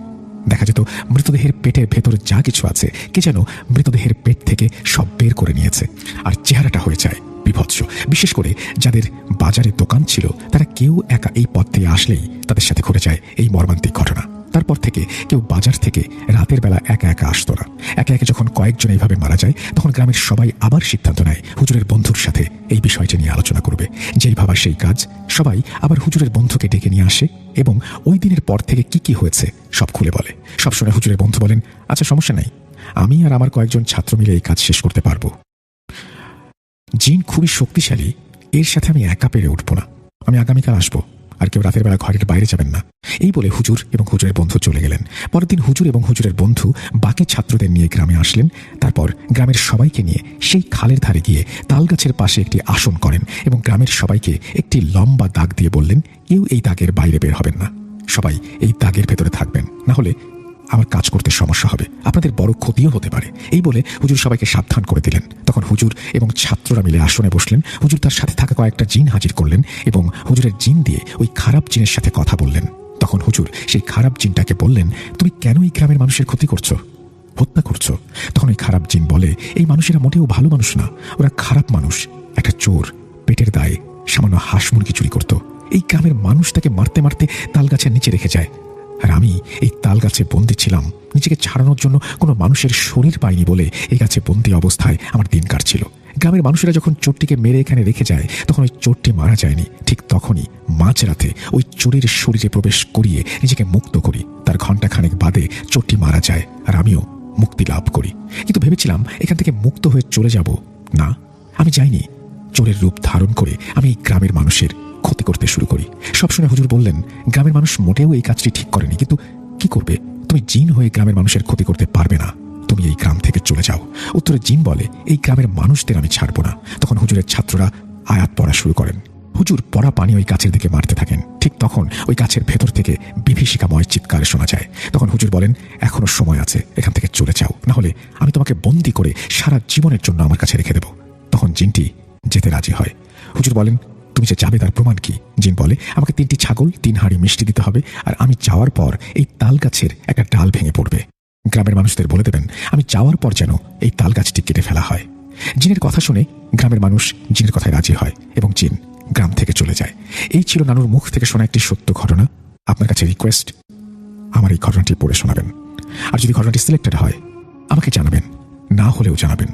[SPEAKER 1] দেখা যেত মৃতদেহের পেটের ভেতরে যা কিছু আছে কে যেন মৃতদেহের পেট থেকে সব বের করে নিয়েছে, আর চেহারাটা হয়ে যায় বিভৎস। বিশেষ করে যাদের বাজারে দোকান ছিল তারা কেউ একা এই পথ দিয়ে আসলেই তাদের সাথে ঘটে যায় এই মর্মান্তিক ঘটনা। তার তারপর থেকে কেউ বাজার থেকে রাতের বেলা একা একা আসতো না। একে একে যখন কয়েকজন এইভাবে মারা যায়, তখন গ্রামের সবাই আবার সিদ্ধান্ত নেয় হুজুরের বন্ধুর সাথে এই বিষয়টি নিয়ে আলোচনা করবে। যেই ভাবা সেই কাজ, সবাই আবার হুজুরের বন্ধুকে ডেকে নিয়ে আসে এবং ওই দিনের পর থেকে কি কি হয়েছে সব খুলে বলে। সব শুনে হুজুরের বন্ধু বলেন, আচ্ছা সমস্যা নাই, আমি আর আমার কয়েকজন ছাত্র মিলে এই কাজ শেষ করতে পারবো। জিন খুবই শক্তিশালী, এর সাথে আমি একা পেরে উঠবো না, আমি আগামীকাল আসবো, আর কেউ রাতের বেলা ঘরের বাইরে যাবেন না। এই বলে হুজুর এবং হুজুরের বন্ধু চলে গেলেন। পরের দিন হুজুর এবং হুজুরের বন্ধু বাকি ছাত্রদের নিয়ে গ্রামে আসলেন। তারপর গ্রামের সবাইকে নিয়ে সেই খালের ধারে গিয়ে তালগাছের পাশে একটি আসন করেন এবং গ্রামের সবাইকে একটি লম্বা দাগ দিয়ে বললেন, কেউ এই দাগের বাইরে বের হবেন না, সবাই এই দাগের ভেতরে থাকবেন, না হলে আমার কাজ করতে সমস্যা হবে, আপনাদের বড় ক্ষতিও হতে পারে। এই বলে হুজুর সবাইকে সাবধান করে দিলেন। তখন হুজুর এবং ছাত্ররা মিলে আসনে বসলেন। হুজুর তার সাথে থাকা কয়েকটা জিন হাজির করলেন এবং হুজুরের জিন দিয়ে ওই খারাপ জিনের সাথে কথা বললেন। তখন হুজুর সেই খারাপ জিনটাকে বললেন, তুমি কেন এই গ্রামের মানুষের ক্ষতি করছো, হত্যা করছো? তখন ওই খারাপ জিন বলে, এই মানুষেরা মোটেও ভালো মানুষ না, ওরা খারাপ মানুষ, একটা চোর, পেটের দায়ে সামান্য হাঁস মুরগি চুরি করত। এই গ্রামের মানুষ তাকে মারতে মারতে তাল গাছের নিচে রেখে যায়, আর আমি এই তাল গাছে বন্দী ছিলাম। নিজেকে ছাড়ানোর জন্য কোনো মানুষের শরীর পাইনি বলে এই গাছে বন্দী অবস্থায় আমার দিন কাটছিল। গ্রামের মানুষেরা যখন চোরটিকে মেরে এখানে রেখে যায়, তখন ওই চোরটি মারা যায়নি। ঠিক তখনই মাঝরাতে ওই চোরের শরীরে প্রবেশ করিয়ে নিজেকে মুক্ত করি। তার ঘণ্টাখানেক বাদে চোরটি মারা যায় আর আমিও মুক্তি লাভ করি। কিন্তু ভেবেছিলাম এখান থেকে মুক্ত হয়ে চলে যাব, না, আমি যাইনি। চোরের রূপ ধারণ করে আমি এই গ্রামের মানুষের ক্ষতি করতে শুরু করি। সব শুনে হুজুর বললেন, গ্রামের মানুষ মোটেও এই কাজটি ঠিক করেনি, কিন্তু কি করবে, তুমি জিন হয়ে গ্রামের মানুষের ক্ষতি করতে পারবে না, তুমি এই গ্রাম থেকে চলে যাও। উত্তরে জিন বলে, এই গ্রামের মানুষদের আমি ছাড়ব না। তখন হুজুরের ছাত্ররা আয়াত পড়া শুরু করেন। হুজুর পড়া পানি ওই গাছের দিকে মারতে থাকেন। ঠিক তখন ওই গাছের ভেতর থেকে বিভীষিকাময় চিৎকার শোনা যায়। তখন হুজুর বলেন, এখনো সময় আছে, এখান থেকে চলে যাও, না হলে আমি তোমাকে বন্দি করে সারা জীবনের জন্য আমার কাছে রেখে দেব। তখন জিনটি যেতে রাজি হয়। হুজুর বলেন, তুমি যে যাবে তার প্রমাণ কি? জিন বলে, আমাকে 3টি ছাগল, 3 হাঁড়ি মিষ্টি দিতে হবে, আর আমি যাওয়ার পর এই তাল গাছের একটা ডাল ভেঙে পড়বে। গ্রামের মানুষদের বলে দেবেন আমি যাওয়ার পর যেন এই তাল গাছটি কেটে ফেলা হয়। জিনের কথা শুনে গ্রামের মানুষ জিনের কথায় রাজি হয় এবং জিন গ্রাম থেকে চলে যায়। এই ছিল নানুর মুখ থেকে শোনা একটি সত্য ঘটনা। আপনার কাছে রিকোয়েস্ট, আমার এই ঘটনাটি পড়ে শোনাবেন, আর যদি ঘটনাটি সিলেক্টেড হয় আমাকে জানাবেন, না হলেও জানাবেন।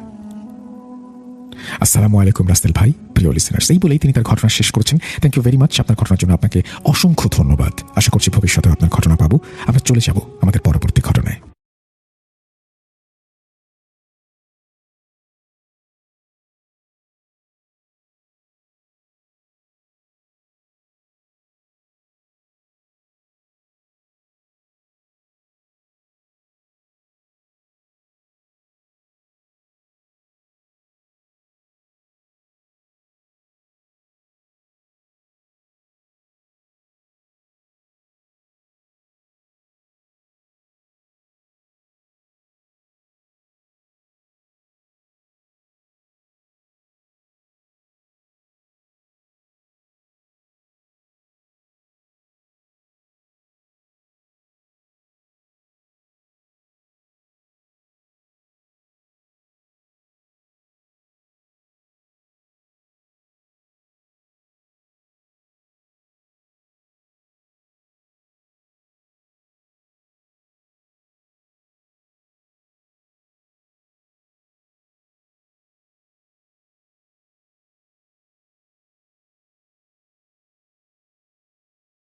[SPEAKER 1] আসসালামু আলাইকুম রাসেল ভাই, প্রিয় লিসেনার্স। এই বলেই তিনি তার ঘটনা শেষ করেছেন। Thank you very much. আপনার ঘটনার জন্য আপনাকে অসংখ্য ধন্যবাদ। আশা করছি ভবিষ্যতে আপনার ঘটনা পাবো। আমরা চলে যাব আমাদের পরবর্তী